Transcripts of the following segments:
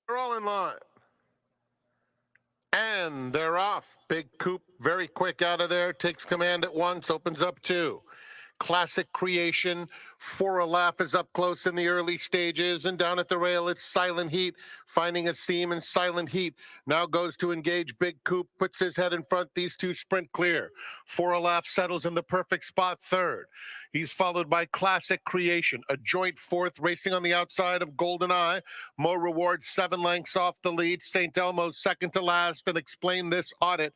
They're all in line. And they're off. Big Coop, very quick out of there, takes command at once, opens up two. Classic Creation, For a Laugh is up close in the early stages, and down at the rail, it's Silent Heat, finding a seam, and Silent Heat now goes to engage Big Coop, puts his head in front, these two sprint clear. For a Laugh settles in the perfect spot third. He's followed by Classic Creation, a joint fourth, racing on the outside of Golden Eye. Mo Reward 7 lengths off the lead. St. Elmo's second to last, and Explain This Audit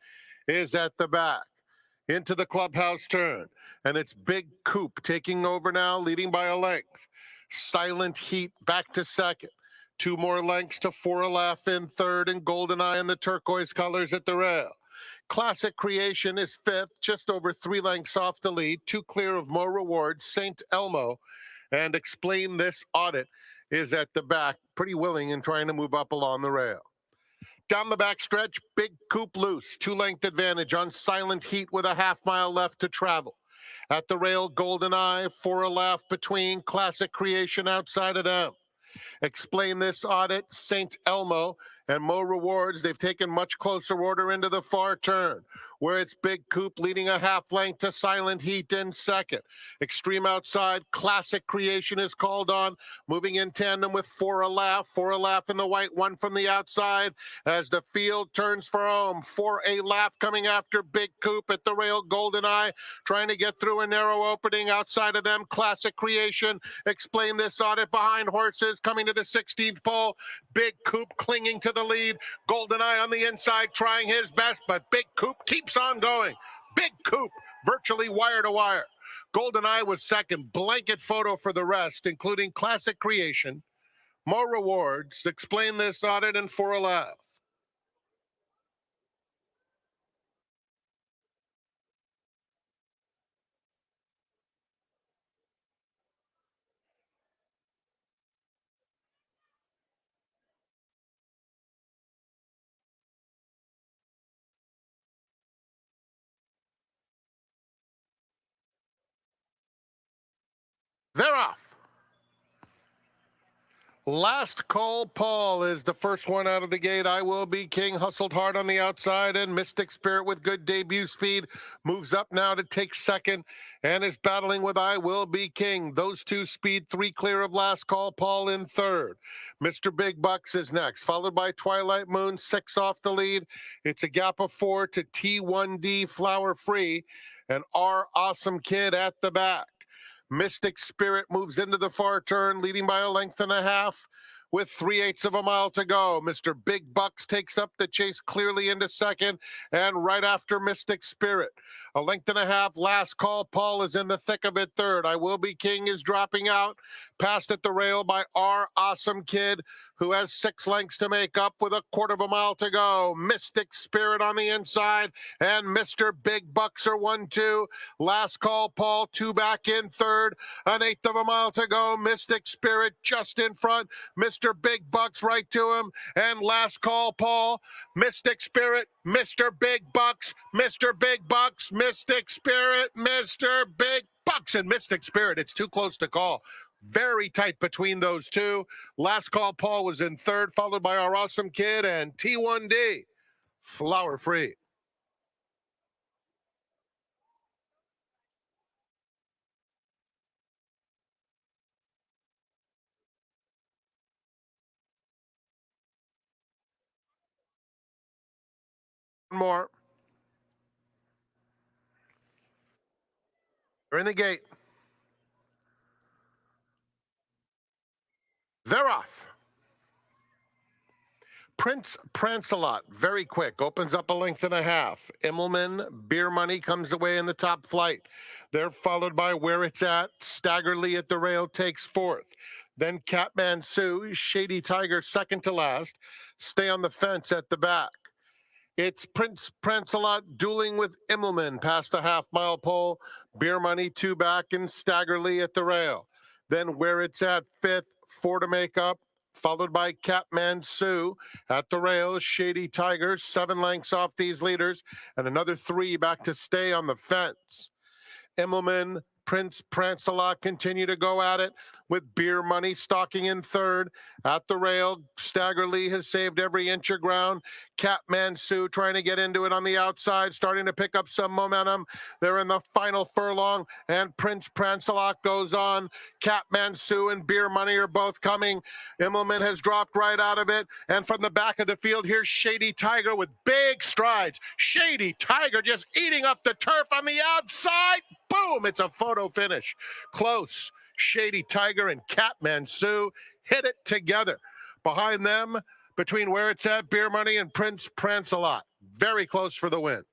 is at the back. Into the clubhouse turn, and it's Big Coop taking over now, leading by a length. Silent Heat back to second. 2 more lengths to For a Laugh in third, and Golden Eye in the turquoise colors at the rail. Classic Creation is fifth, just over 3 lengths off the lead, 2 clear of Mo Reward, St. Elmo, and Explain This Audit is at the back, pretty willing and trying to move up along the rail. Down the backstretch, Big Coop loose. 2-length advantage on Silent Heat with a half-mile left to travel. At the rail, Golden Eye, For a Laugh between, Classic Creation outside of them. Explain This Audit, St. Elmo, and Mo Rewards. They've taken much closer order into the far turn, where it's Big Coop leading a half length to Silent Heat in second. Extreme outside, Classic Creation is called on, moving in tandem with For a Laugh. For a Laugh in the white, one from the outside as the field turns for home. For a Laugh coming after Big Coop at the rail. Golden Eye trying to get through a narrow opening outside of them. Classic Creation, Explain This Audit behind horses coming to the 16th pole. Big Coop clinging to the lead. Golden Eye on the inside trying his best, but Big Coop keeps on going. Big Coop virtually wire to wire. Golden Eye was second. Blanket photo for the rest, including Classic Creation, Mo Rewards, Explain This Audit, and For a Laugh. They're off. Last Call Paul is the first one out of the gate. I Will Be King hustled hard on the outside, and Mystic Spirit with good debut speed moves up now to take second and is battling with I Will Be King. Those two speed 3 clear of Last Call Paul in third. Mr. Big Bucks is next, followed by Twilight Moon, 6 off the lead. It's a gap of 4 to T1D Flower Free and Our Awesome Kid at the back. Mystic Spirit moves into the far turn, leading by a length and a half with 3/8 of a mile to go. Mr. Big Bucks takes up the chase clearly into second, and right after Mystic Spirit. A length and a half, Last Call Paul is in the thick of it third. I Will Be King is dropping out, passed at the rail by Our Awesome Kid, who has 6 lengths to make up with a 1/4 of a mile to go. Mystic Spirit on the inside, and Mr. Big Bucks are 1-2. Last Call Paul, 2 back in third, 1/8 of a mile to go. Mystic Spirit just in front. Mr. Big Bucks right to him, and Last Call Paul, Mystic Spirit, Mr. Big Bucks, Mr. Big Bucks, Mystic Spirit, Mr. Big Bucks, and Mystic Spirit. It's too close to call. Very tight between those two. Last Call Paul was in third, followed by Our Awesome Kid and T1D, Flower Free. One more. They're in the gate. They're off. Prince Prancelot, very quick, opens up a length and a half. Immelman, Beer Money comes away in the top flight. They're followed by Where It's At. Staggerly at the rail takes fourth. Then Catman Sue, Shady Tiger second to last. Stay on the Fence at the back. It's Prince Prancelot dueling with Immelman past the half-mile pole. Beer Money 2 back, and Staggerly at the rail. Then Where It's At fifth, 4 to make up, followed by Catman Sue at the rails. Shady Tigers, 7 lengths off these leaders, and another 3 back to Stay on the Fence. Immelman, Prince Prancelot continue to go at it with Beer Money stalking in third. At the rail, Stagger Lee has saved every inch of ground. Chapman trying to get into it on the outside, starting to pick up some momentum. They're in the final furlong, and Prince Prancelot goes on. Chapman and Beer Money are both coming. Immelman has dropped right out of it, and from the back of the field, here's Shady Tiger with big strides. Shady Tiger just eating up the turf on the outside. Boom! It's a photo finish. Close. Shady Tiger and Chapman hit it together. Behind them, between where it's at, Beer Money and Prince Prancelot. Very close for the win.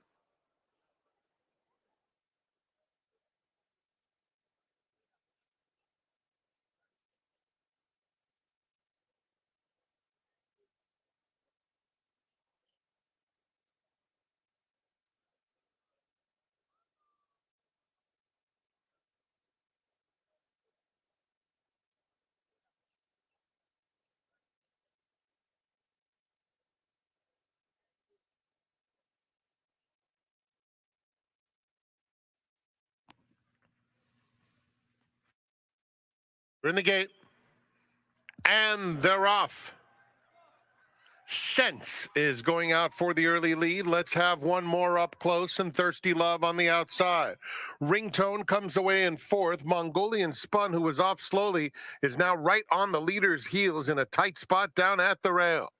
We're in the gate, and they're off. Sense is going out for the early lead. Let's have one more up close, and Thirsty Love on the outside. Ringtone comes away in fourth. Mongolian Spun, who was off slowly, is now right on the leader's heels in a tight spot down at the rail.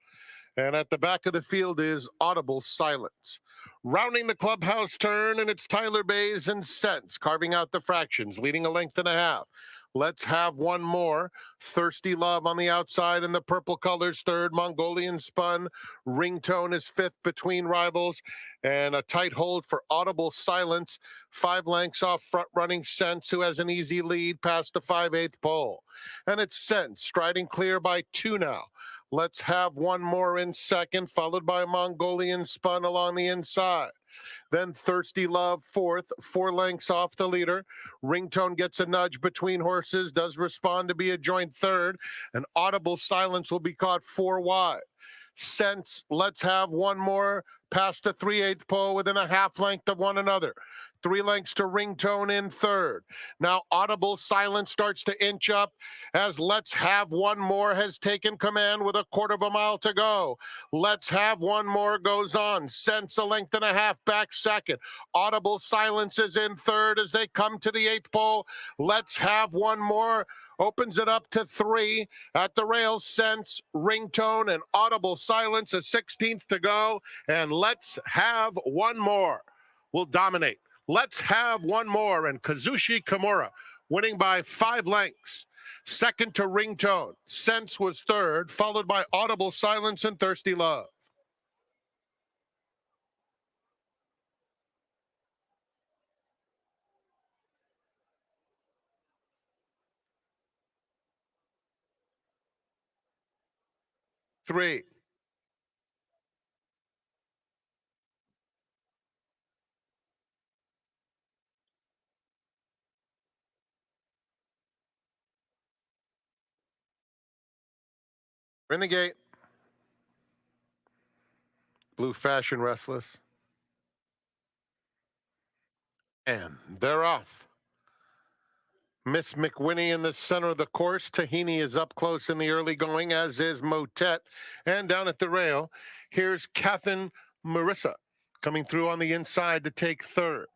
And at the back of the field is Audible Silence. Rounding the clubhouse turn, and it's Tyler Bays and Sense carving out the fractions, leading a length and a half. Let's have one more. Thirsty Love on the outside in the purple colors, third. Mongolian Spun. Ringtone is fifth between rivals. And a tight hold for Audible Silence. 5 lengths off front-running Sense, who has an easy lead past the 5/8 pole. And it's Sense striding clear by 2 now. Let's have one more in second, followed by Mongolian Spun along the inside. Then Thirsty Love fourth, 4 lengths off the leader. Ringtone gets a nudge between horses, does respond to be a joint third, and Audible Silence will be caught 4 wide. Sense, let's have one more past the 3/8 pole within a half length of one another. 3 lengths to Ringtone in third. Now Audible Silence starts to inch up as Let's Have One More has taken command with a 1/4 mile to go. Let's Have One More goes on. Sense a length and a half back second. Audible Silence is in third as they come to the 8th pole. Let's Have One More opens it up to 3 at the rail. Sense, Ringtone, and Audible Silence, a 16th to go. And Let's Have One More will dominate. Let's Have One More, and Kazushi Kimura winning by 5 lengths. Second to Ringtone. Sense was third, followed by Audible Silence and Thirsty Love. Three. We're in the gate. Blue Fashion Restless. And they're off. Miss McWhinney in the center of the course. Tahini is up close in the early going, as is Motet. And down at the rail, here's Catherine Marissa coming through on the inside to take third.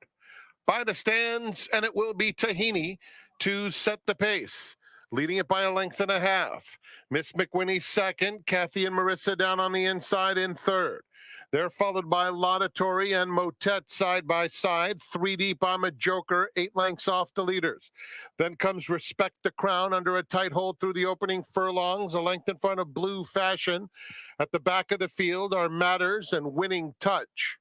By the stands, and it will be Tahini to set the pace, leading it by a length and a half. Miss McWhinney second, Kathy and Marissa down on the inside in third. They're followed by Laudatory and Motet side by side. 3 deep, I'm a Joker, 8 lengths off the leaders. Then comes Respect the Crown under a tight hold through the opening furlongs, a length in front of Blue Fashion. At the back of the field are Matters and Winning Touch.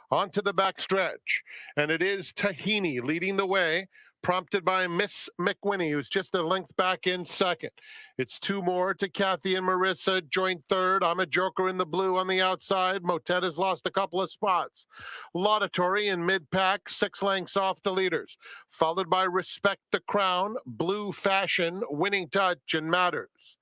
Onto the back stretch, and it is Tahini leading the way, prompted by Miss McWhinney, who's just a length back in second. It's 2 more to Kathy and Marissa, joint third. I'm a Joker in the blue on the outside. Motet has lost a couple of spots. Laudatory in mid-pack, 6 lengths off the leaders, followed by Respect the Crown, Blue Fashion, Winning Touch, and Matters.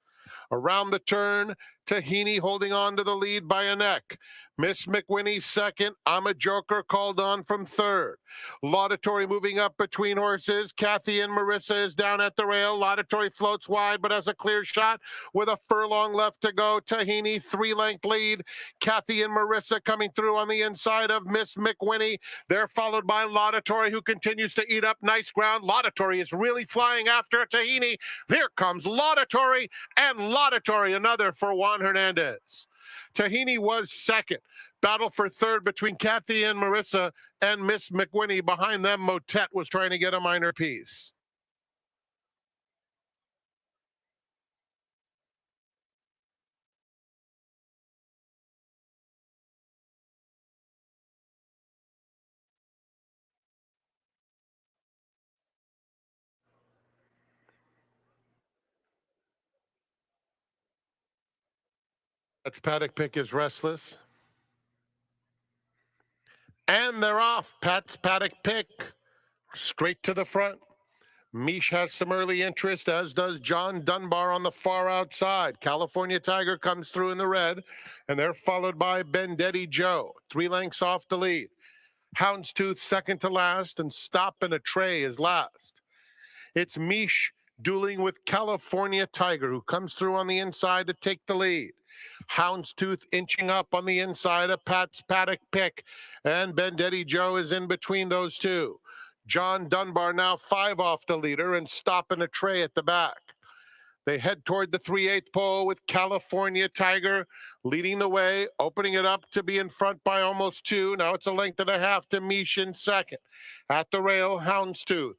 Around the turn, Tahini holding on to the lead by a neck. Miss McWhinnie second. I'm a Joker called on from third. Laudatory moving up between horses. Kathy and Marissa is down at the rail. Laudatory floats wide but has a clear shot with a furlong left to go. Tahini 3-length lead. Kathy and Marissa coming through on the inside of Miss McWhinnie. They're followed by Laudatory, who continues to eat up nice ground. Laudatory is really flying after Tahini. Here comes Laudatory, and Laudatory, another for Juan Hernandez. Tahini was second. Battle for third between Kathy and Marissa and Miss McWhinnie. Behind them, Motet was trying to get a minor piece. That's Paddock Pick is restless. And they're off. Pat's Paddock Pick straight to the front. Mish has some early interest, as does John Dunbar on the far outside. California Tiger comes through in the red, and they're followed by Bendetti Joe, 3 lengths off the lead. Houndstooth second to last, and Stop in a Tray is last. It's Mish dueling with California Tiger, who comes through on the inside to take the lead. Houndstooth inching up on the inside of Pat's Paddock Pick, and Bendetti Joe is in between those two. John Dunbar now 5 off the leader, and Stop in a Tray at the back. They head toward the 3/8 pole with California Tiger leading the way, opening it up to be in front by almost 2. Now it's a length and a half to Mish in second. At the rail, Houndstooth.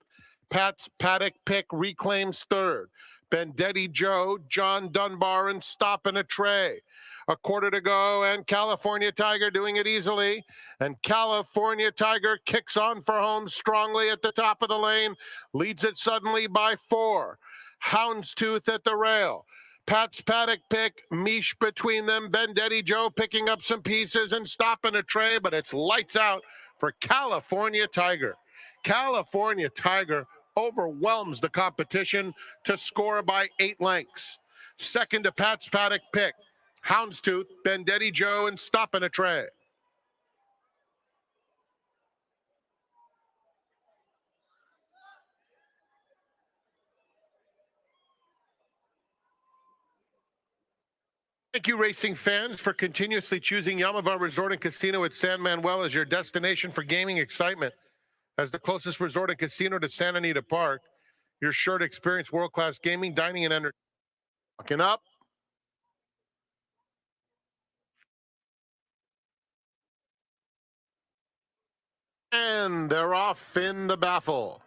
Pat's Paddock Pick reclaims third. Bendetti Joe, John Dunbar, and Stop in a Tray. A quarter to go, and California Tiger doing it easily. And California Tiger kicks on for home strongly at the top of the lane, leads it suddenly by 4. Houndstooth at the rail. Pat's Paddock Pick, Mish between them. Bendetti Joe picking up some pieces and Stop in a Tray, but it's lights out for California Tiger. California Tiger overwhelms the competition to score by 8 lengths. Second to Pat's Paddock Pick. Houndstooth, Bendetti Joe, and Stop in a Tray. Thank you, racing fans, for continuously choosing Yamava Resort and Casino at San Manuel as your destination for gaming excitement. As the closest resort and casino to Santa Anita Park, you're sure to experience world-class gaming, dining, and entertainment. Walking up. And they're off in the baffle.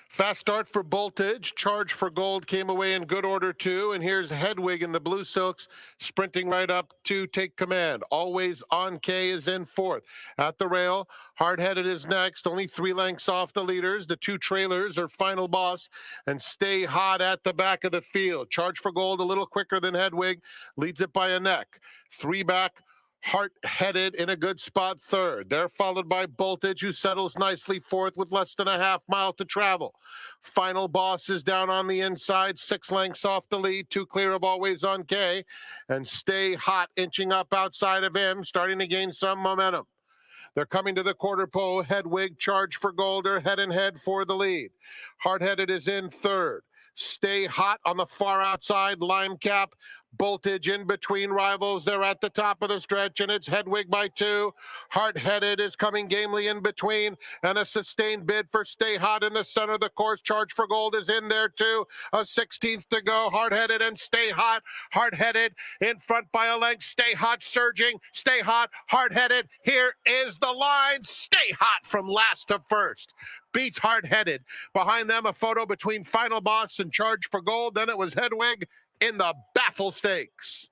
Fast start for Voltage. Charge for Gold came away in good order, too. And here's Hedwig in the Blue Silks sprinting right up to take command. Always on K is in fourth. At the rail, Hard-Headed is next. Only 3 lengths off the leaders. The 2 trailers are Final Boss and Stay Hot at the back of the field. Charge for Gold a little quicker than Hedwig. Leads it by a neck. 3 back. Hard-Headed in a good spot third. They're followed by Voltage, who settles nicely fourth with less than a half mile to travel. Final Boss is down on the inside, 6 lengths off the lead, 2 clear of Always on K, and Stay Hot inching up outside of him, starting to gain some momentum. They're coming to the quarter pole. Hedwig, Charge for Gold are head and head for the lead. Hard-Headed is in third. Stay Hot on the far outside. Lime Cap, Voltage in between rivals. They're at the top of the stretch, and it's Hedwig by 2. Hard-Headed is coming gamely in between, and a sustained bid for Stay Hot in the center of the course. Charge for Gold is in there, too. A 16th to go. Hard-Headed and Stay Hot. Hard-Headed in front by a length. Stay Hot surging. Stay Hot. Hard-Headed. Here is the line. Stay Hot from last to first. Beats Hard-Headed. Behind them, a photo between Final Boss and Charge for Gold. Then it was Hedwig in the Baffle Stakes.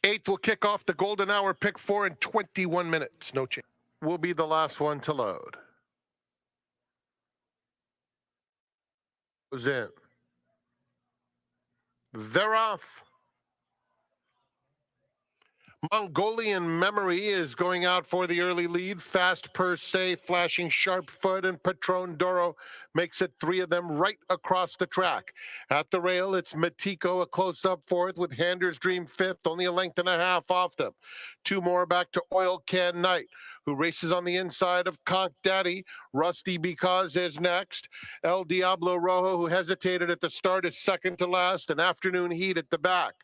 Eighth will kick off the Golden Hour, pick 4 in 21 minutes. No change. Will be the last one to load. Goes in. They're off. Mongolian Memory is going out for the early lead. Fast Per Se, Flashing Sharp Foot, and Patron Doro makes it three of them right across the track. At the rail, it's Matiko, a close-up fourth, with Handers Dream fifth, only a length and a half off them. Two more back to Oil Can Knight, who races on the inside of Conch Daddy. Rusty Because is next. El Diablo Rojo, who hesitated at the start, is second to last. An Afternoon Heat at the back.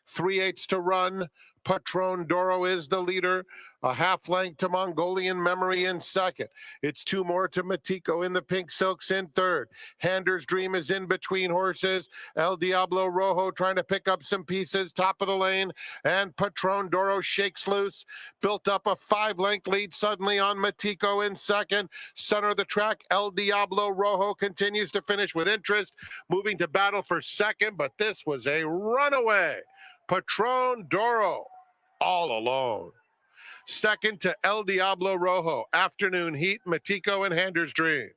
3/8 to run. Patron Doro is the leader, a half length to Mongolian Memory in second. It's two more to Matiko in the pink silks in third. Handers Dream is in between horses. El Diablo Rojo trying to pick up some pieces, top of the lane, and Patron Doro shakes loose. Built up a 5-length lead suddenly on Matiko in second. Center of the track, El Diablo Rojo continues to finish with interest, moving to battle for second, but this was a runaway. Patron Doro all alone. Second to El Diablo Rojo, Afternoon Heat, Matiko, and Handers Dream.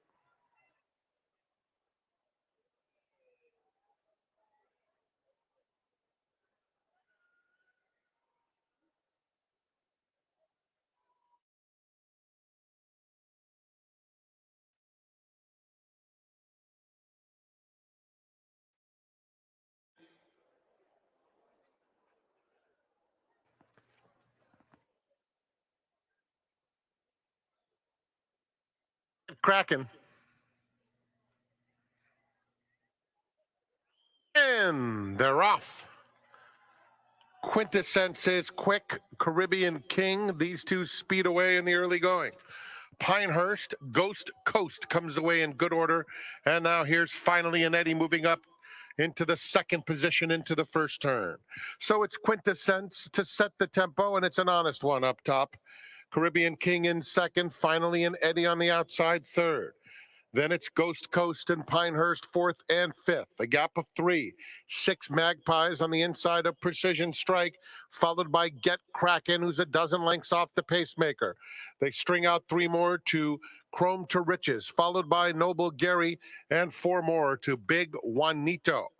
Kraken. And they're off. Quintessence is quick. Caribbean King. These two speed away in the early going. Pinehurst, Ghost Coast comes away in good order. And now here's finally an Eddie moving up into the second position into the first turn. So it's Quintessence to set the tempo, and it's an honest one up top. Caribbean King in second, finally an Eddie on the outside third. Then it's Ghost Coast and Pinehurst fourth and fifth, a gap of three. 6 Magpies on the inside of Precision Strike, followed by Get Kraken, who's a dozen lengths off the pacemaker. They string out 3 more to Chrome to Riches, followed by Noble Gary, and 4 more to Big Juanito.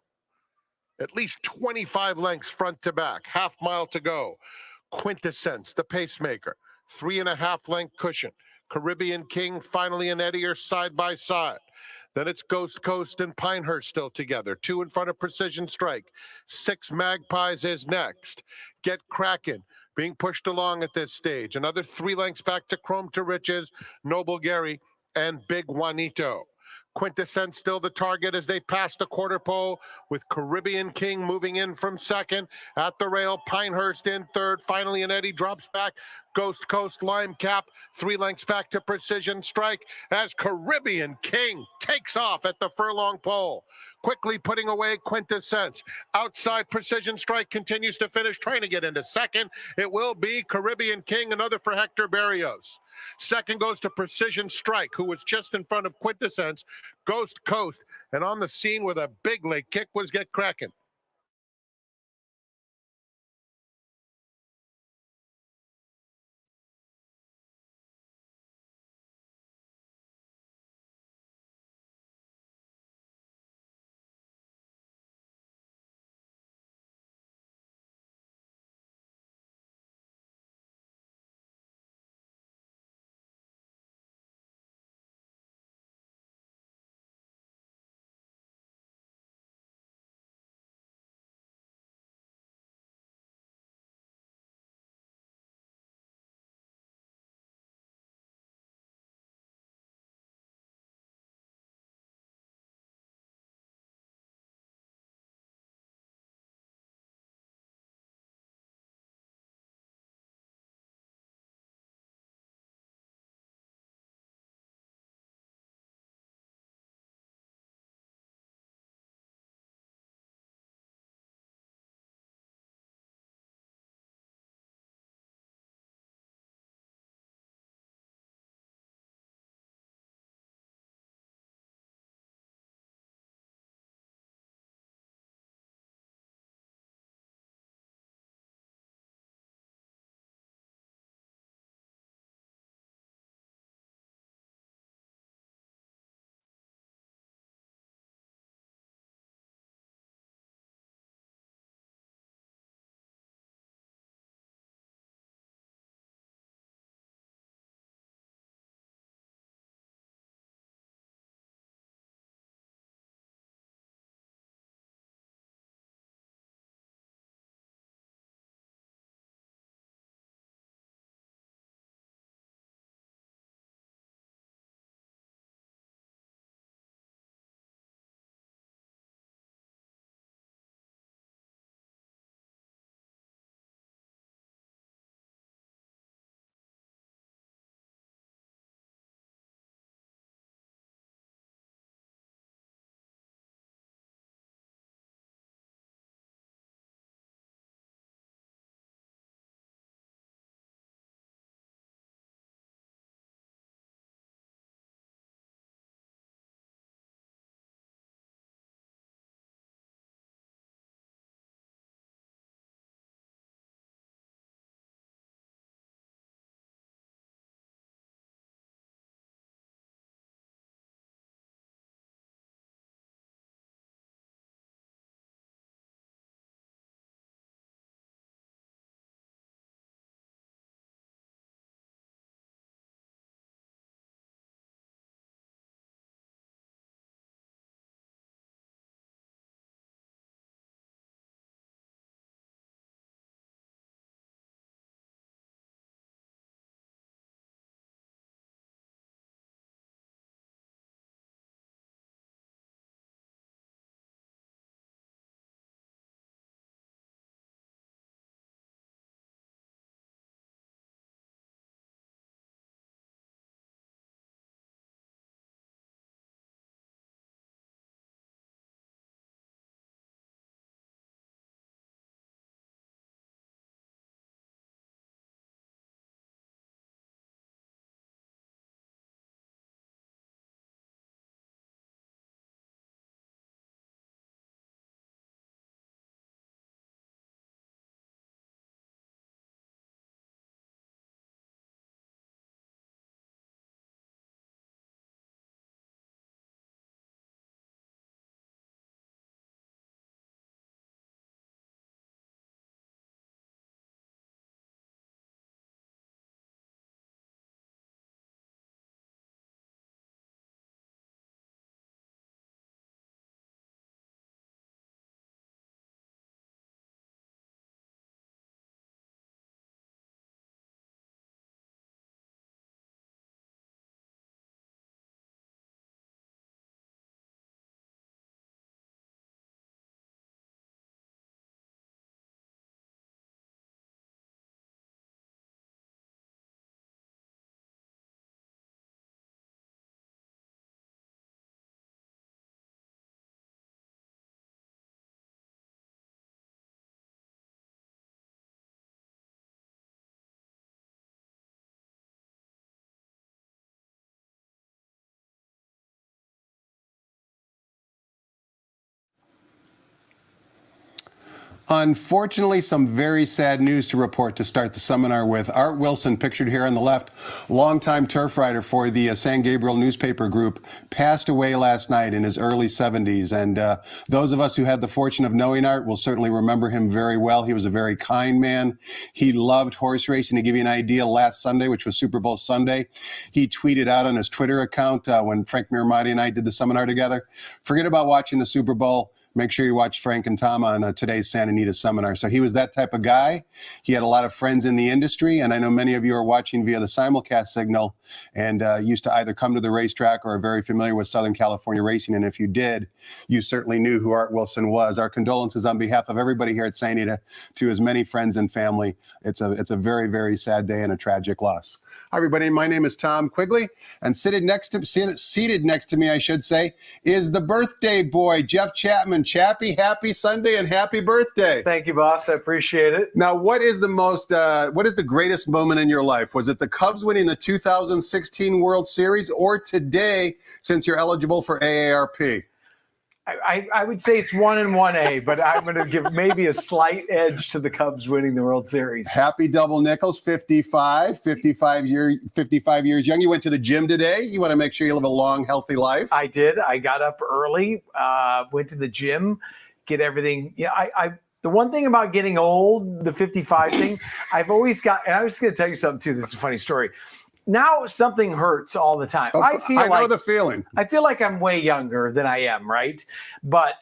At least 25 lengths front to back, half mile to go. Quintessence, the pacemaker, 3.5 length cushion. Caribbean King, finally and Eddie are side by side. Then it's Ghost Coast and Pinehurst still together. 2 in front of Precision Strike. 6 Magpies is next. Get Kraken being pushed along at this stage. Another 3 lengths back to Chrome to Riches, Noble Gary, and Big Juanito. Quintessence still the target as they pass the quarter pole, with Caribbean King moving in from second. At the rail, Pinehurst in third. Finally, an Eddie drops back. Ghost Coast, Lime Cap, 3 lengths back to Precision Strike as Caribbean King takes off at the furlong pole. Quickly putting away Quintessence. Outside, Precision Strike continues to finish, trying to get into second. It will be Caribbean King, another for Hector Barrios. Second goes to Precision Strike, who was just in front of Quintessence. Ghost Coast, and on the scene with a big leg kick was Get Kraken. Unfortunately, some very sad news to report to start the seminar with. Art Wilson, pictured here on the left, longtime turf writer for the San Gabriel newspaper group, passed away last night in his early 70s. And those of us who had the fortune of knowing Art will certainly remember him very well. He was a very kind man. He loved horse racing. To give you an idea, last Sunday, which was Super Bowl Sunday, he tweeted out on his Twitter account when Frank Miramati and I did the seminar together, "Forget about watching the Super Bowl. Make sure you watch Frank and Tom on today's Santa Anita seminar." So he was that type of guy. He had a lot of friends in the industry, and I know many of you are watching via the simulcast signal and used to either come to the racetrack or are very familiar with Southern California racing. And if you did, you certainly knew who Art Wilson was. Our condolences on behalf of everybody here at Santa Anita to his many friends and family. It's a very, very sad day and a tragic loss. Hi, everybody. My name is Tom Quigley, and seated next to me, I should say, is the birthday boy, Jeff Chapman. Chappie, happy Sunday and happy birthday. Thank you, boss. I appreciate it. Now, what is the greatest moment in your life? Was it the Cubs winning the 2016 World Series, or today, since you're eligible for AARP? I would say it's 1 and 1A, but I'm going to give maybe a slight edge to the Cubs winning the World Series. Happy double nickels, 55 years young. You went to the gym today. You want to make sure you live a long, healthy life. I did. I got up early, went to the gym, get everything. Yeah, the one thing about getting old, the 55 thing, I've always got, and I was going to tell you something too. This is a funny story. Now something hurts all the time. I know the feeling. I feel like I'm way younger than I am, right? But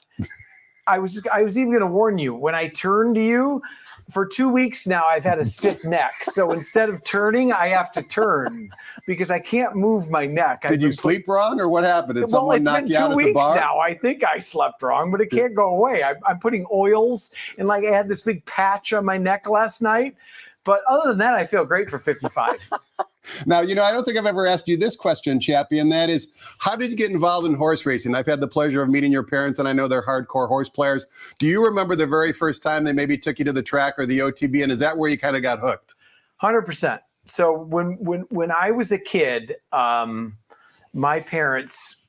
I was even going to warn you. When I turn to you, for 2 weeks now, I've had a stiff neck. So instead of turning, I have to turn because I can't move my neck. Did you sleep wrong, or what happened? Did someone knock you out at the bar? It's been 2 weeks now. I think I slept wrong, but it can't go away. I'm putting oils, and like I had this big patch on my neck last night. But other than that, I feel great for 55. Now, I don't think I've ever asked you this question, Chappie, and that is, how did you get involved in horse racing? I've had the pleasure of meeting your parents, and I know they're hardcore horse players. Do you remember the very first time they maybe took you to the track or the OTB, and is that where you kind of got hooked? 100%. So when I was a kid, my parents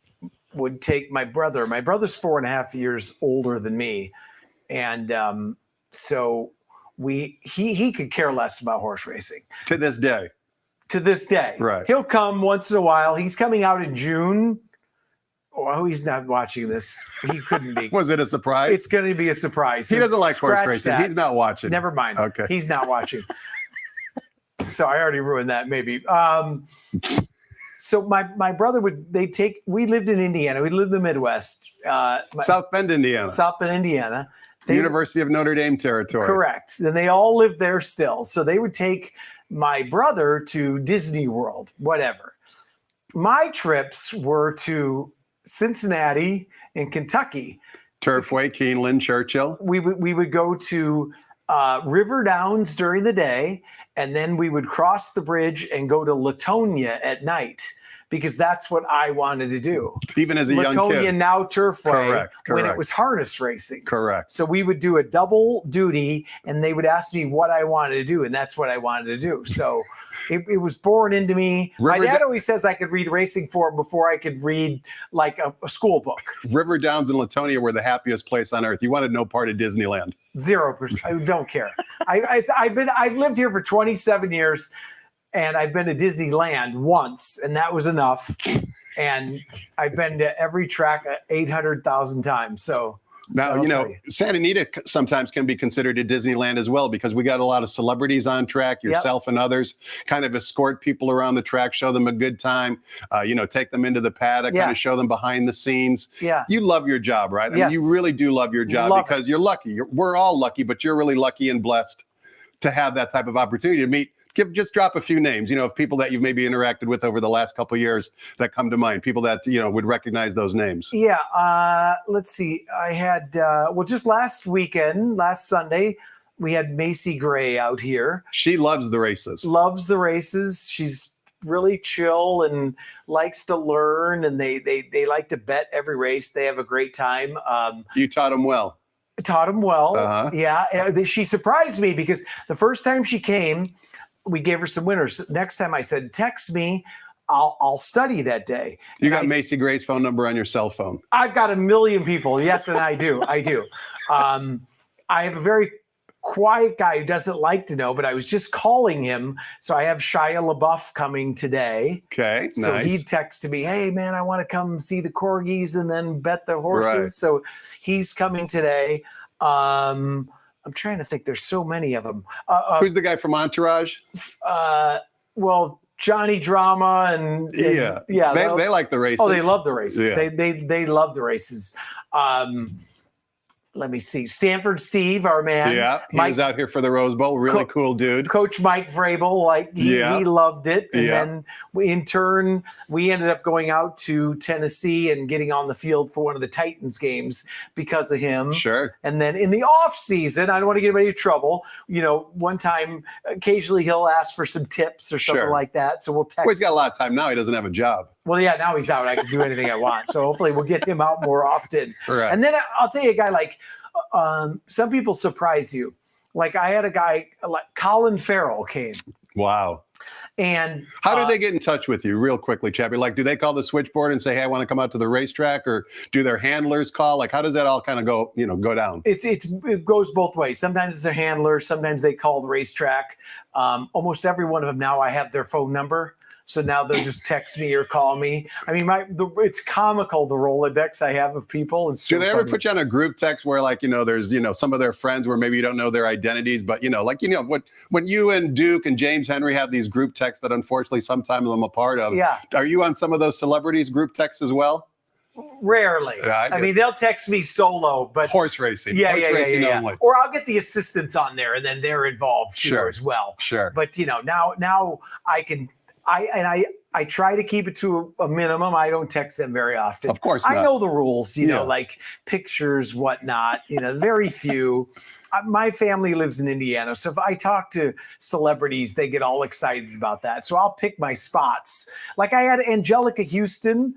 would take my brother. My brother's 4.5 years older than me, and so he could care less about horse racing. To this day. To this day. Right. He'll come once in a while. He's coming out in June. Oh, he's not watching this. He couldn't be. Was it a surprise? It's going to be a surprise. He doesn't like horse racing. That. He's not watching. Never mind. Okay. He's not watching. So I already ruined that maybe. So my brother we lived in Indiana. We lived in the Midwest. South Bend, Indiana. South Bend, Indiana. University of Notre Dame territory. Correct. And they all lived there still. So they would take my brother to Disney World, whatever. My trips were to Cincinnati and Kentucky. Turfway, Keeneland, Churchill. We would go to River Downs during the day, and then we would cross the bridge and go to Latonia at night, because that's what I wanted to do. Even as a young kid. Latonia, now Turfway, Correct. when it was harness racing. Correct. So we would do a double duty, and they would ask me what I wanted to do, and that's what I wanted to do. So it was born into me. My dad always says I could read racing form before I could read like a school book. River Downs and Latonia were the happiest place on earth. You wanted no part of Disneyland. 0%. I don't care. I've lived here for 27 years. And I've been to Disneyland once, and that was enough. And I've been to every track 800,000 times. So now, Santa Anita sometimes can be considered a Disneyland as well, because we got a lot of celebrities on track, yourself and others, kind of escort people around the track, show them a good time, take them into the paddock, kind of show them behind the scenes. Yeah. You love your job, right? I Yes. mean, you really do love your job because you're lucky. We're all lucky, but you're really lucky and blessed to have that type of opportunity to meet. Just drop a few names, of people that you've maybe interacted with over the last couple of years that come to mind, people that, would recognize those names. Yeah. Let's see. I had, just last Sunday, we had Macy Gray out here. She loves the races. Loves the races. She's really chill and likes to learn, and they like to bet every race. They have a great time. You taught them well. Taught them well. Uh-huh. Yeah. She surprised me because the first time she came, we gave her some winners. Next time I said, text me, I'll study that day. You got Macy Gray's phone number on your cell phone. I've got a million people. Yes, and I do. I have a very quiet guy who doesn't like to know, but I was just calling him. So I have Shia LaBeouf coming today. Okay, So nice. he texted me, hey, man, I want to come see the corgis and then bet the horses. Right. So he's coming today. I'm trying to think. There's so many of them. Who's the guy from Entourage? Well, Johnny Drama and Yeah, they like the races. Oh, they love the races. Yeah. They love the races. Let me see. Stanford Steve, our man. Yeah, he was out here for the Rose Bowl. Really cool dude. Coach Mike Vrabel, like he loved it. And then in turn, we ended up going out to Tennessee and getting on the field for one of the Titans games because of him. Sure. And then in the off season, I don't want to get anybody in trouble. One time, occasionally he'll ask for some tips or something like that. So we'll text. Well, he's got a lot of time now. He doesn't have a job. Well, yeah, now he's out. I can do anything I want. So hopefully we'll get him out more often. Right. And then I'll tell you a guy like, some people surprise you. Like I had a guy like Colin Farrell came. Wow. And how do they get in touch with you real quickly, Chappie? Like, do they call the switchboard and say, hey, I want to come out to the racetrack, or do their handlers call? Like, how does that all kind of go down? It goes both ways. Sometimes it's their handler. Sometimes they call the racetrack. Almost every one of them now I have their phone number. So now they'll just text me or call me. I mean, it's comical, the Rolodex I have of people. It's do they ever put you on a group text where, like, there's, some of their friends where maybe you don't know their identities, but, when you and Duke and James Henry have these group texts that unfortunately sometimes I'm a part of. Yeah. Are you on some of those celebrities group texts as well? Rarely. I mean, they'll text me solo, but horse racing. Yeah, horse racing only. Or I'll get the assistants on there and then they're involved too as well. Sure. But, now I can. I try to keep it to a minimum. I don't text them very often. Of course not. I know the rules, like pictures, whatnot, very few. My family lives in Indiana. So if I talk to celebrities, they get all excited about that. So I'll pick my spots. Like I had Angelica Houston,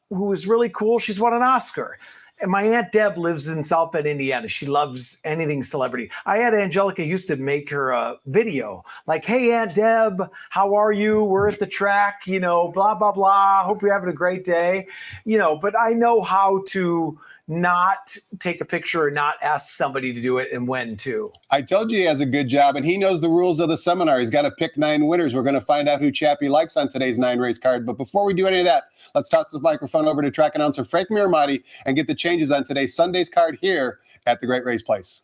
who was really cool. She's won an Oscar. And my Aunt Deb lives in South Bend, Indiana. She loves anything celebrity. I had Angelica Houston make her a video like, hey, Aunt Deb, how are you? We're at the track, blah, blah, blah. Hope you're having a great day. But I know how to not take a picture or not ask somebody to do it and when to. I told you he has a good job, and he knows the rules of the seminar. He's got to pick 9 winners. We're going to find out who Chappie likes on today's 9-race card. But before we do any of that, let's toss the microphone over to track announcer Frank Miramati and get the changes on today's Sunday's card here at the Great Race Place.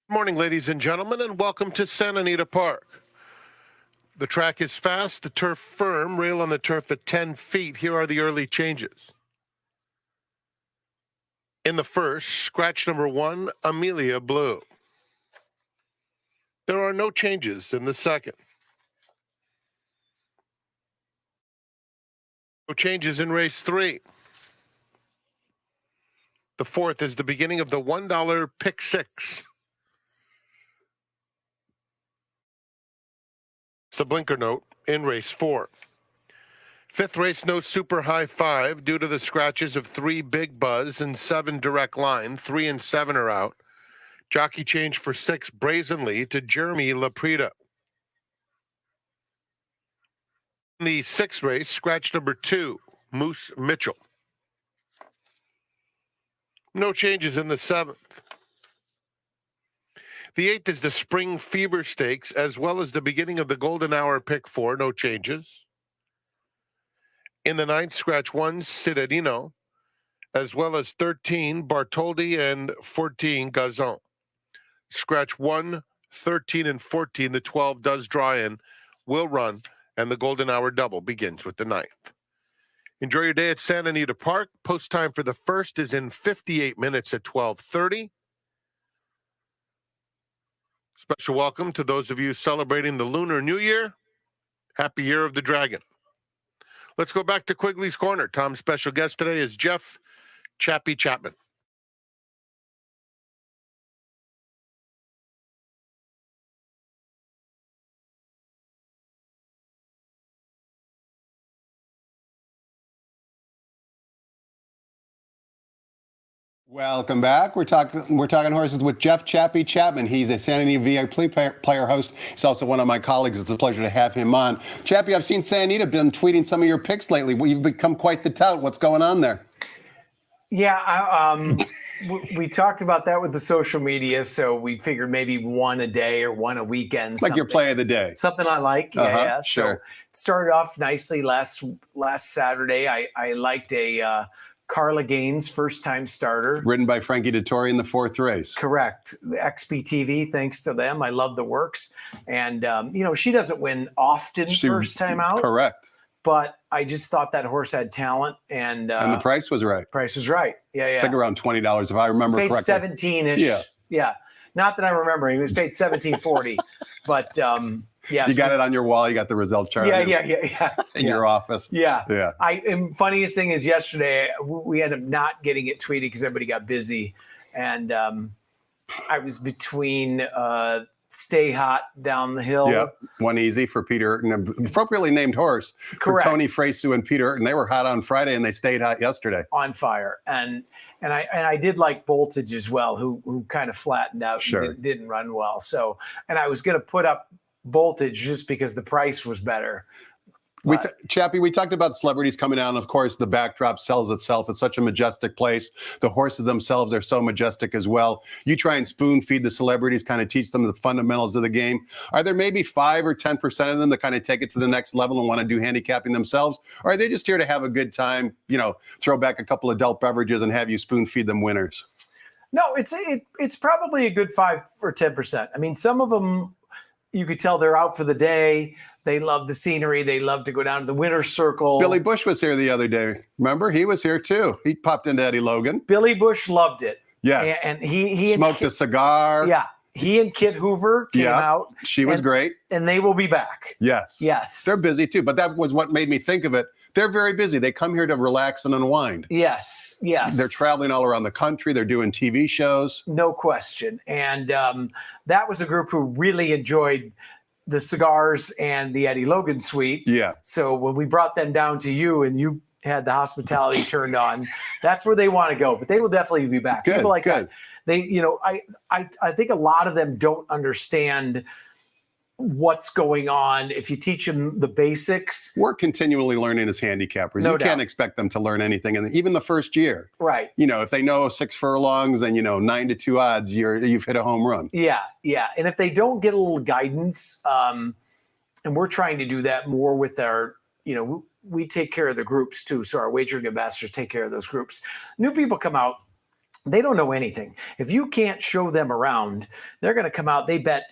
Good morning, ladies and gentlemen, and welcome to Santa Anita Park. The track is fast, the turf firm, rail on the turf at 10 feet. Here are the early changes. In the first, scratch number 1, Amelia Blue. There are no changes in the second. No changes in race 3. The fourth is the beginning of the $1 pick 6. The blinker note in race 4. Fifth race, no super high 5 due to the scratches of 3 Big Buzz and 7 Direct Line. 3 and 7 are out. Jockey change for 6 Brazenly to Jeremy Laprida. In the 6th race, scratch number 2, Moose Mitchell. No changes in the 7th. The 8th is the Spring Fever Stakes, as well as the beginning of the Golden Hour pick 4, no changes. In the 9th, scratch 1, Citadino, as well as 13, Bartoldi, and 14, Gazon. Scratch 1, 13, and 14, the 12 does draw in, will run, and the Golden Hour double begins with the 9th. Enjoy your day at Santa Anita Park. Post time for the first is in 58 minutes at 12:30. Special welcome to those of you celebrating the Lunar New Year. Happy Year of the Dragon. Let's go back to Quigley's Corner. Tom's special guest today is Jeff Chappie Chapman. Welcome back. We're talking horses with Jeff Chappie Chapman. He's a Sanity VIP player host. He's also one of my colleagues. It's a pleasure to have him on. Chappie, I've seen Sanita been tweeting some of your picks lately. Well, you've become quite the tout. What's going on there? Yeah, we talked about that with the social media, so we figured maybe one a day or one a weekend. Like your play of the day. Something I like. Yeah. Sure. So it started off nicely last Saturday. I liked a Carla Gaines first-time starter. Ridden by Frankie Dettori in the 4th race. Correct. The XBTV, thanks to them. I love the works. And, she doesn't win often first time out. Correct. But I just thought that horse had talent. And the price was right. Price was right. Yeah. I think around $20, if I remember paid correctly. 17-ish. Yeah. Not that I remember. He was paid $17.40. But, yeah. You got it on your wall. You got the result chart. Yeah. In your office. Yeah. Yeah. Funniest thing is yesterday we ended up not getting it tweeted because everybody got busy, and I was between Stay Hot down the hill. Yep. One easy for Peter Urton, an appropriately named horse. Correct. For Tony Fresu and Peter Urton. They were hot on Friday and they stayed hot yesterday. On fire. And I did like Voltage as well, who kind of flattened out. Sure. And didn't run well. So, and I was going to put up Voltage just because the price was better. Chappie, we talked about celebrities coming out, and of course the backdrop sells itself. It's such a majestic place. The horses themselves are so majestic as well. You try and spoon feed the celebrities, kind of teach them the fundamentals of the game. Are there maybe 5 or 10% of them that kind of take it to the next level and want to do handicapping themselves? Or are they just here to have a good time, throw back a couple adult beverages and have you spoon feed them winners? No, it's probably a good 5 or 10%. I mean, some of them, you could tell they're out for the day. They love the scenery. They love to go down to the winner's circle. Billy Bush was here the other day. Remember? He was here too. He popped into Eddie Logan. Billy Bush loved it. Yes. And he smoked a cigar. Yeah. He and Kit Hoover came out. She was great. And they will be back. Yes. They're busy too. But that was what made me think of it. They're very busy. They come here to relax and unwind. Yes. They're traveling all around the country. They're doing TV shows. No question. And that was a group who really enjoyed the cigars and the Eddie Logan suite. Yeah. So when we brought them down to you and you had the hospitality turned on, that's where they want to go. But they will definitely be back. Good, People like good. that. They, I think a lot of them don't understand what's going on. If you teach them the basics. We're continually learning as handicappers. You can't expect them to learn anything. And even the first year. Right. If they know 6 furlongs and, 9-2 odds, you've hit a home run. Yeah. And if they don't get a little guidance, and we're trying to do that more with our, we take care of the groups too. So our wagering ambassadors take care of those groups. New people come out. They don't know anything. If you can't show them around, they're going to come out. They bet,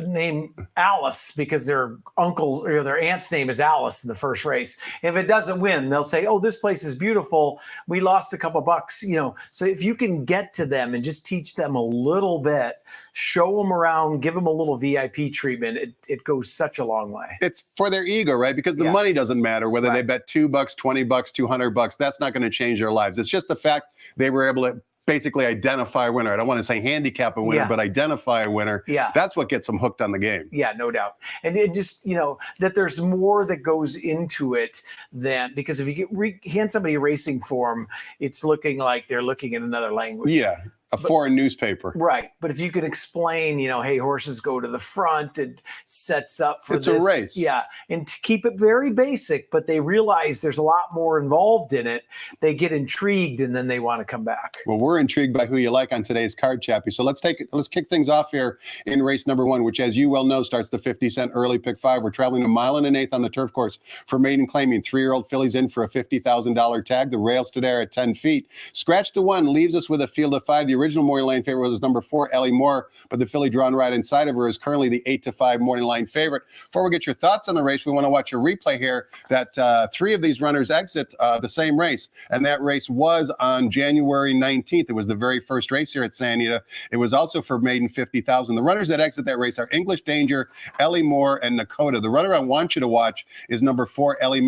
name Alice because their uncle or their aunt's name is Alice in the first race. If it doesn't win, they'll say, "Oh, this place is beautiful. We lost a couple bucks." So if you can get to them and just teach them a little bit, show them around, give them a little VIP treatment, it goes such a long way. It's for their ego, right? Because the money doesn't matter whether they bet $2, $20, $200. That's not going to change their lives. It's just the fact they were able to basically identify a winner. I don't want to say handicap a winner, but identify a winner. Yeah. That's what gets them hooked on the game. Yeah, no doubt. And it just, that there's more that goes into it than, because if you hand somebody a racing form, it's looking like they're looking at another language. Yeah. A foreign newspaper. Right. But if you could explain, hey, horses go to the front, it sets up for this. It's a race. Yeah. And to keep it very basic, but they realize there's a lot more involved in it. They get intrigued and then they want to come back. Well, we're intrigued by who you like on today's card, Chappie. So let's kick things off here in race number 1, which, as you well know, starts the 50-cent early pick 5. We're traveling a mile and an eighth on the turf course for maiden claiming. 3-year-old fillies in for a $50,000 tag. The rails today are at 10 feet. Scratch the 1 leaves us with a field of 5. The original morning line favorite was number 4, Ellie Moore, but the filly drawn right inside of her is currently the 8-5 morning line favorite. Before we get your thoughts on the race, we want to watch a replay here that 3 of these runners exit the same race, and that race was on January 19th. It was the very first race here at Santa Anita. It was also for maiden 50,000. The runners that exit that race are English Danger, Ellie Moore, and Nakota. The runner I want you to watch is number 4, Ellie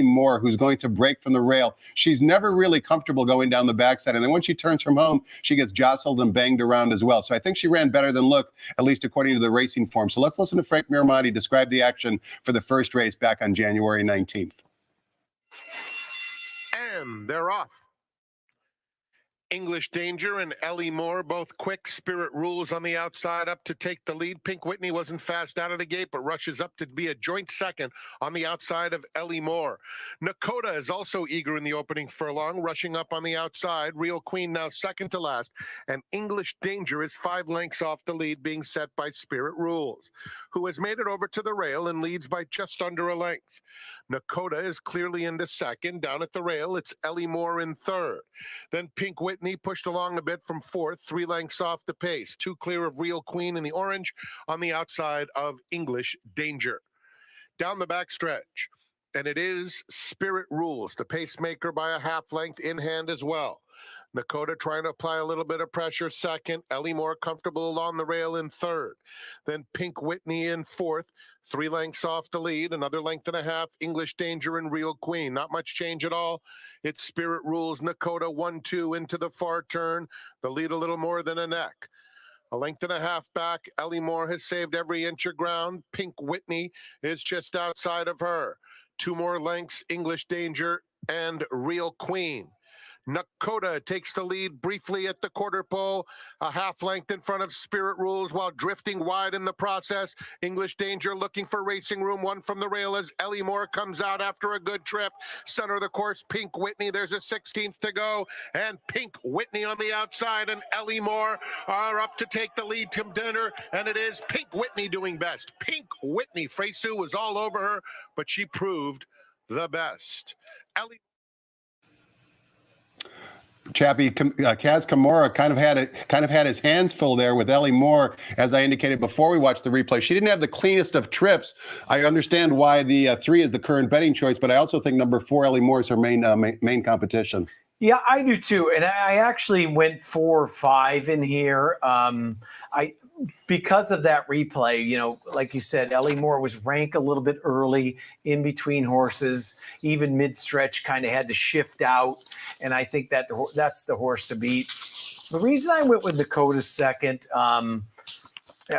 Moore, who's going to break from the rail. She's never really comfortable going down the backside, and then when she turns from home, she gets jostled and banged around as well. So I think she ran better than look, at least according to the racing form. So let's listen to Frank Miramati describe the action for the first race back on January 19th. And they're off. English Danger and Ellie Moore, both quick. Spirit Rules on the outside up to take the lead. Pink Whitney wasn't fast out of the gate, but rushes up to be a joint second on the outside of Ellie Moore. Nakota is also eager in the opening furlong, rushing up on the outside. Real Queen now second to last, and English Danger is 5 lengths off the lead, being set by Spirit Rules, who has made it over to the rail and leads by just under a length. Nakota is clearly into second. Down at the rail, it's Ellie Moore in third. Then Pink Whitney pushed along a bit from fourth, 3 lengths off the pace. 2 clear of Real Queen in the orange on the outside of English Danger. Down the backstretch, and it is Spirit Rules, the pacemaker by a half length in hand as well. Nakota trying to apply a little bit of pressure second. Ellie Moore comfortable along the rail in third. Then Pink Whitney in fourth, 3 lengths off the lead, another length and a half. English Danger and Real Queen. Not much change at all. It's Spirit Rules, Nakota 1-2 into the far turn. The lead a little more than a neck. A length and a half back, Ellie Moore has saved every inch of ground. Pink Whitney is just outside of her. 2 more lengths, English Danger and Real Queen. Nakota takes the lead briefly at the quarter pole, a half length in front of Spirit Rules while drifting wide in the process. English Danger looking for racing room, one from the rail as Ellie Moore comes out after a good trip. Center of the course, Pink Whitney. There's a 16th to go, and Pink Whitney on the outside, and Ellie Moore are up to take the lead to dinner, and it is Pink Whitney doing best. Pink Whitney, Fresu was all over her, but she proved the best. Ellie Chappie, Kaz Kimura kind of had his hands full there with Ellie Moore, as I indicated before we watched the replay. She didn't have the cleanest of trips. I understand why the 3 is the current betting choice, but I also think number 4, Ellie Moore, is her main competition. Yeah, I do too, and I actually went 4 or 5 in here. Because of that replay, you know, like you said, Ellie Moore was ranked a little bit early in between horses, even mid-stretch kind of had to shift out, and I think that's the horse to beat. The reason I went with Nakota second,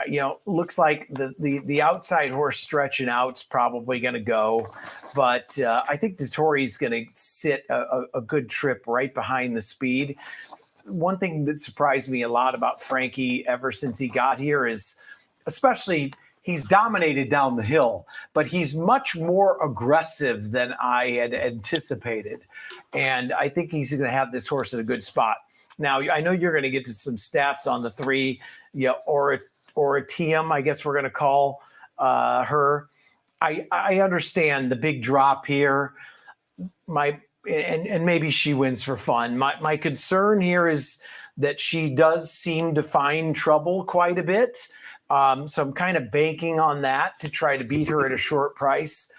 you know, looks like the outside horse stretching out's probably going to go, but I think Dettori's going to sit a good trip right behind the speed. One thing that surprised me a lot about Frankie ever since he got here is, especially, he's dominated down the hill, but he's much more aggressive than I had anticipated. And I think he's going to have this horse in a good spot. Now, I know you're going to get to some stats on the 3, Orateum, I guess we're going to call her. I understand the big drop here. And maybe she wins for fun. My concern here is that she does seem to find trouble quite a bit. So I'm kind of banking on that to try to beat her at a short price.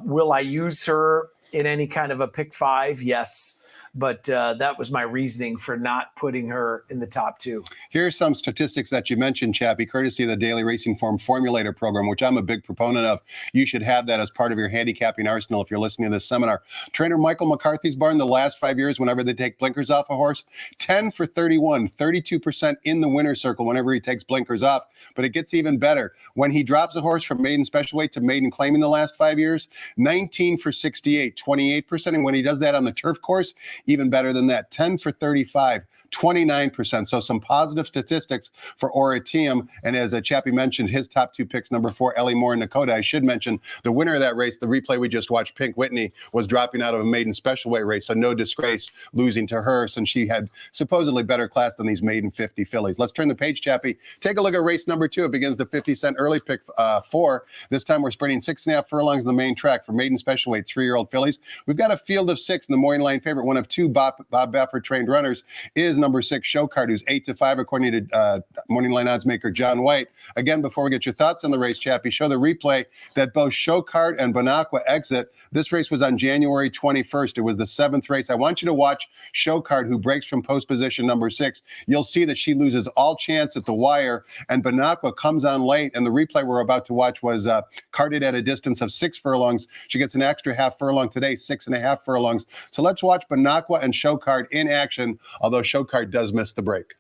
Will I use her in any kind of a pick 5? Yes. But that was my reasoning for not putting her in the top 2. Here's some statistics that you mentioned, Chappie, courtesy of the Daily Racing Form Formulator program, which I'm a big proponent of. You should have that as part of your handicapping arsenal if you're listening to this seminar. Trainer Michael McCarthy's barn the last 5 years, whenever they take blinkers off a horse, 10 for 31, 32% in the winner's circle whenever he takes blinkers off. But it gets even better. When he drops a horse from maiden special weight to maiden claim in the last 5 years, 19 for 68, 28%. And when he does that on the turf course, even better than that, 10 for 35, 29%. So some positive statistics for Orateum. And as Chappie mentioned, his top 2 picks, number 4, Ellie Moore and Nakota. I should mention the winner of that race, the replay we just watched, Pink Whitney, was dropping out of a maiden special weight race. So no disgrace losing to her, since she had supposedly better class than these maiden 50 fillies. Let's turn the page, Chappie. Take a look at race number 2. It begins the 50-cent early pick 4. This time we're sprinting 6.5 furlongs in the main track for maiden special weight 3-year-old fillies. We've got a field of 6 in the morning line favorite. One of 2 Bob Baffert trained runners is number 6, Showcard, who's 8-5 according to morning line odds maker John White. Again, before we get your thoughts on the race, Chappie, show the replay that both Showcard and Bonacqua exit. This race was on January 21st. It was the 7th race. I want you to watch Showcard, who breaks from post position number 6. You'll see that she loses all chance at the wire, and Bonacqua comes on late, and the replay we're about to watch was carded at a distance of 6 furlongs. She gets an extra half furlong today, 6.5 furlongs. So let's watch Bonacqua and Showcard in action, although Showcard does miss the break.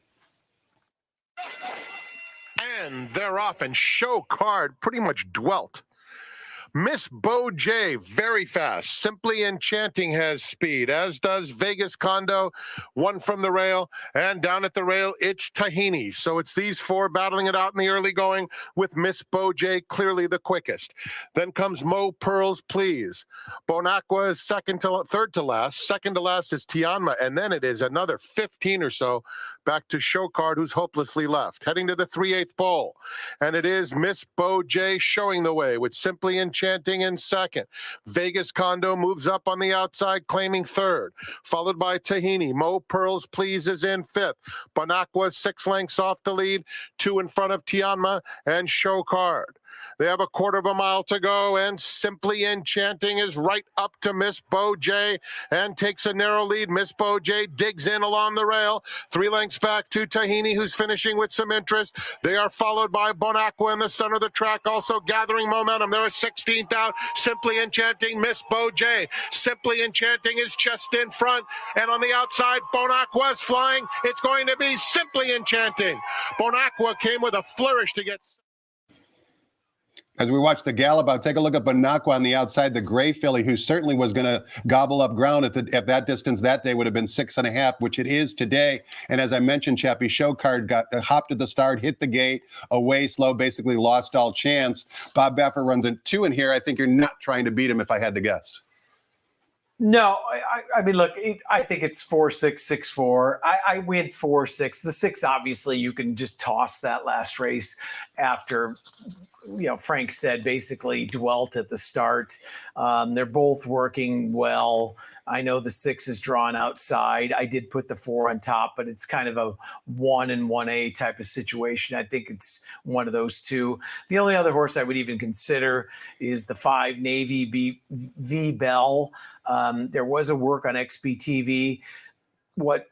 And they're off, and Showcard pretty much dwelt Miss Bo J, very fast. Simply Enchanting has speed, as does Vegas Condo. One from the rail, and down at the rail, it's Tahini. So it's these four battling it out in the early going, with Miss Bo J clearly the quickest. Then comes Mo Pearls Please. Bonaqua is third to last. Second to last is Tianma, and then it is another 15 or so back to Showcard, who's hopelessly left. Heading to the 3/8 pole, and it is Miss Bo J showing the way with Simply Enchanting in second. Vegas Condo moves up on the outside, claiming third, followed by Tahini. Mo Pearls Please is in fifth. Bonaqua 6 lengths off the lead, 2 in front of Tianma and Showcard. They have a quarter of a mile to go, and Simply Enchanting is right up to Miss Bo J and takes a narrow lead. Miss Bo J digs in along the rail, 3 lengths back to Tahini, who's finishing with some interest. They are followed by Bonaqua in the center of the track, also gathering momentum. They're a 16th out. Simply Enchanting, Miss Bo J. Simply Enchanting is just in front, and on the outside, Bonaqua is flying. It's going to be Simply Enchanting. Bonaqua came with a flourish to get... As we watch the gallop out, take a look at Bonaqua on the outside, the gray filly, who certainly was going to gobble up ground at that distance that day would have been 6.5, which it is today. And as I mentioned, Chappie, Showcard got hopped at the start, hit the gate, away slow, basically lost all chance. Bob Baffert runs in 2 in here. I think you're not trying to beat him, if I had to guess. No, I mean, look, I think it's 4-6, 6-4. I win 4-6. The 6, obviously, you can just toss that last race after, Frank said, basically dwelt at the start. They're both working well. I know the 6 is drawn outside. I did put the 4 on top, but it's kind of a 1 and 1A type of situation. I think it's one of those two. The only other horse I would even consider is the 5 Navy V Bell. There was a work on XBTV. What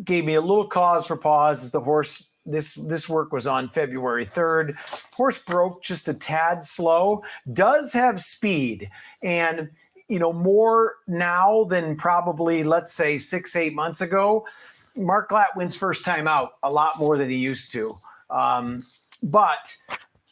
gave me a little cause for pause is the horse. This work was on February 3rd. Horse broke just a tad slow, does have speed, and more now than probably, let's say, 6-8 months ago. Mark Glatwin's first time out, a lot more than he used to. But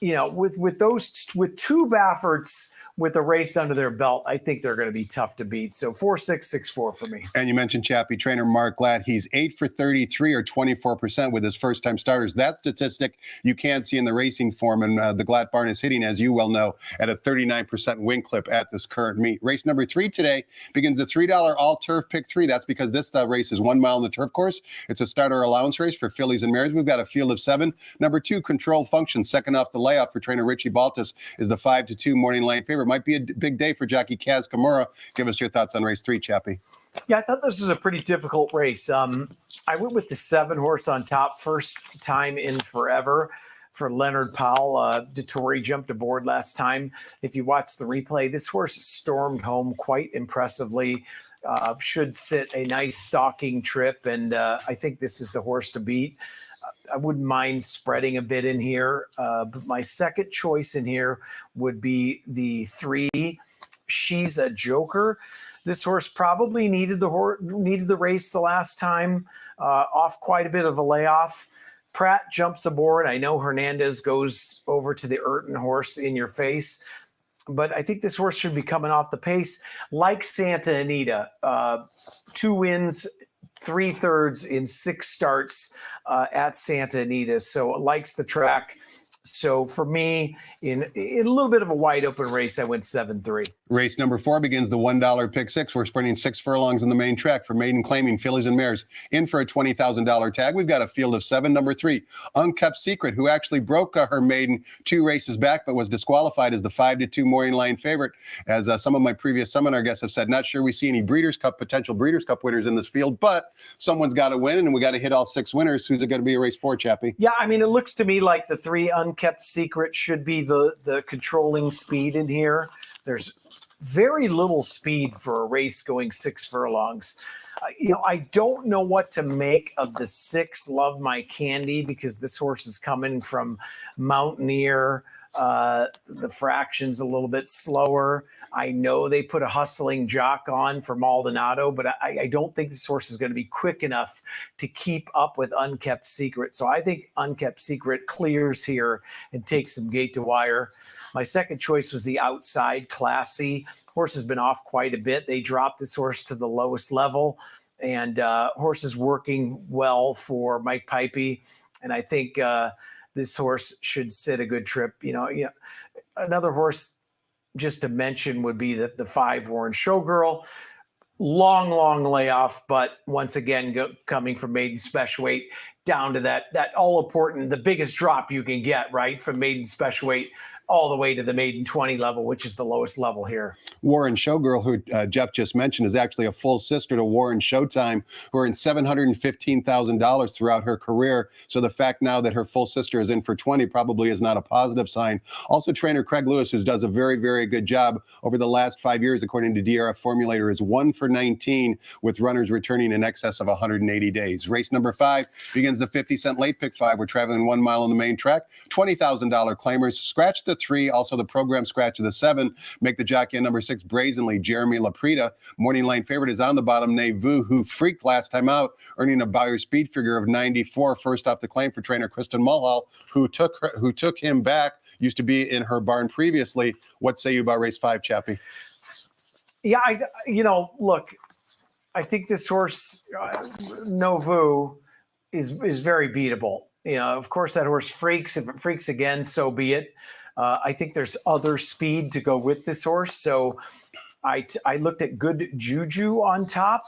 with 2 Bafferts with a race under their belt, I think they're going to be tough to beat. So 4-6, 6-4 for me. And you mentioned Chappie trainer Mark Glatt. He's 8 for 33 or 24% with his first-time starters. That statistic you can't see in the racing form, and the Glatt barn is hitting, as you well know, at a 39% win clip at this current meet. Race number 3 today begins a $3 all-turf pick 3. That's because this race is 1 mile on the turf course. It's a starter allowance race for fillies and mares. We've got a field of 7. Number 2, Control Function, second off the layoff for trainer Richie Baltus, is the 5-2 morning line favorite. Might be a big day for jockey Kaz Kimura. Give us your thoughts on race 3, Chappie. Yeah, I thought this was a pretty difficult race. I went with the 7 horse on top, first time in forever for Leonard Powell. Dettori jumped aboard last time. If you watch the replay, this horse stormed home quite impressively. Should sit a nice stalking trip, and I think this is the horse to beat. I wouldn't mind spreading a bit in here, but my second choice in here would be the 3, She's a Joker. This horse probably needed the race the last time, off quite a bit of a layoff. Pratt jumps aboard. I know Hernandez goes over to the Urton horse In Your Face, but I think this horse should be coming off the pace like Santa Anita. 2 wins, 3/3 in 6 starts at Santa Anita. So it likes the track. So for me, in a little bit of a wide open race, I went 7-3. Race number 4 begins the $1 pick 6. We're sprinting 6 furlongs in the main track for maiden claiming fillies and mares in for a $20,000 tag. We've got a field of 7. Number 3, Unkept Secret, who actually broke her maiden 2 races back, but was disqualified as the 5-2 morning line favorite. As some of my previous seminar guests have said, not sure we see any potential Breeders' Cup winners in this field, but someone's got to win, and we got to hit all 6 winners. Who's it going to be a race 4, Chappie? Yeah, I mean, it looks to me like the 3 Unkept Secret should be the controlling speed in here. There's very little speed for a race going 6 furlongs. I don't know what to make of the 6 Love My Candy, because this horse is coming from Mountaineer. The fraction's a little bit slower. I know they put a hustling jock on for Maldonado, but I don't think this horse is going to be quick enough to keep up with Unkept Secret. So I think Unkept Secret clears here and takes some gate to wire. My second choice was the Outside, Classy. Horse has been off quite a bit. They dropped this horse to the lowest level, and horse is working well for Mike Pipey. And I think this horse should sit a good trip. Another horse just to mention would be the 5 Warren Showgirl. Long layoff, but once again, coming from maiden special weight down to that all important, the biggest drop you can get, right, from maiden special weight all the way to the maiden 20 level, which is the lowest level here. Warren Showgirl, who Jeff just mentioned, is actually a full sister to Warren Showtime, who earned $715,000 throughout her career. So the fact now that her full sister is in for 20 probably is not a positive sign. Also, trainer Craig Lewis, who does a very, very good job over the last 5 years, according to DRF Formulator, is 1 for 19 with runners returning in excess of 180 days. Race number 5 begins the 50-cent late pick 5. We're traveling 1 mile on the main track. $20,000 claimers. Scratch the 3, also the program scratch of the 7. Make the jockey on number 6 Brazenly, Jeremy Laprida. Morning line favorite is on the bottom, Nevu, who freaked last time out, earning a Beyer speed figure of 94. First off the claim for trainer Kristen Mulhall, who took him back, used to be in her barn previously. What say you about race 5, Chappie? Yeah, look, I think this horse, Nevu, is very beatable. Of course, that horse freaks. If it freaks again, so be it. I think there's other speed to go with this horse. So I looked at Good Juju on top,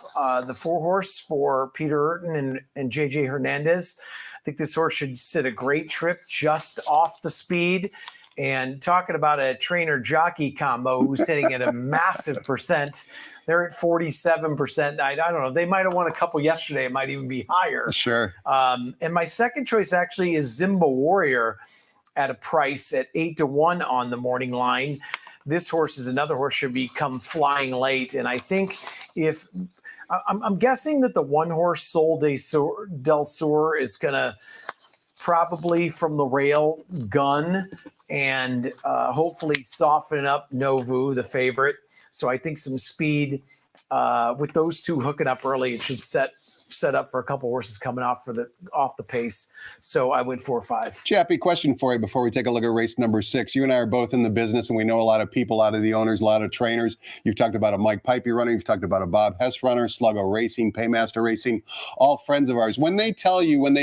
the 4 horse for Peter Urton and JJ Hernandez. I think this horse should sit a great trip just off the speed. And talking about a trainer jockey combo who's hitting at a massive percent, they're at 47%. I don't know. They might have won a couple yesterday. It might even be higher. Sure. And my second choice actually is Zimba Warrior at a price at 8-1 on the morning line. This horse is another horse should come flying late. And I think I'm guessing that the 1 horse Sol del Sur is going to probably from the rail gun and hopefully soften up Nevu, the favorite. So I think some speed with those 2 hooking up early, it should set up for a couple horses coming off the pace. So I went 4-5. Chappie, question for you before we take a look at race number 6. You and I are both in the business, and we know a lot of people, a lot of the owners, a lot of trainers. You've talked about a Mike Pipey runner. You've talked about a Bob Hess runner, Sluggo Racing, Paymaster Racing, all friends of ours. When they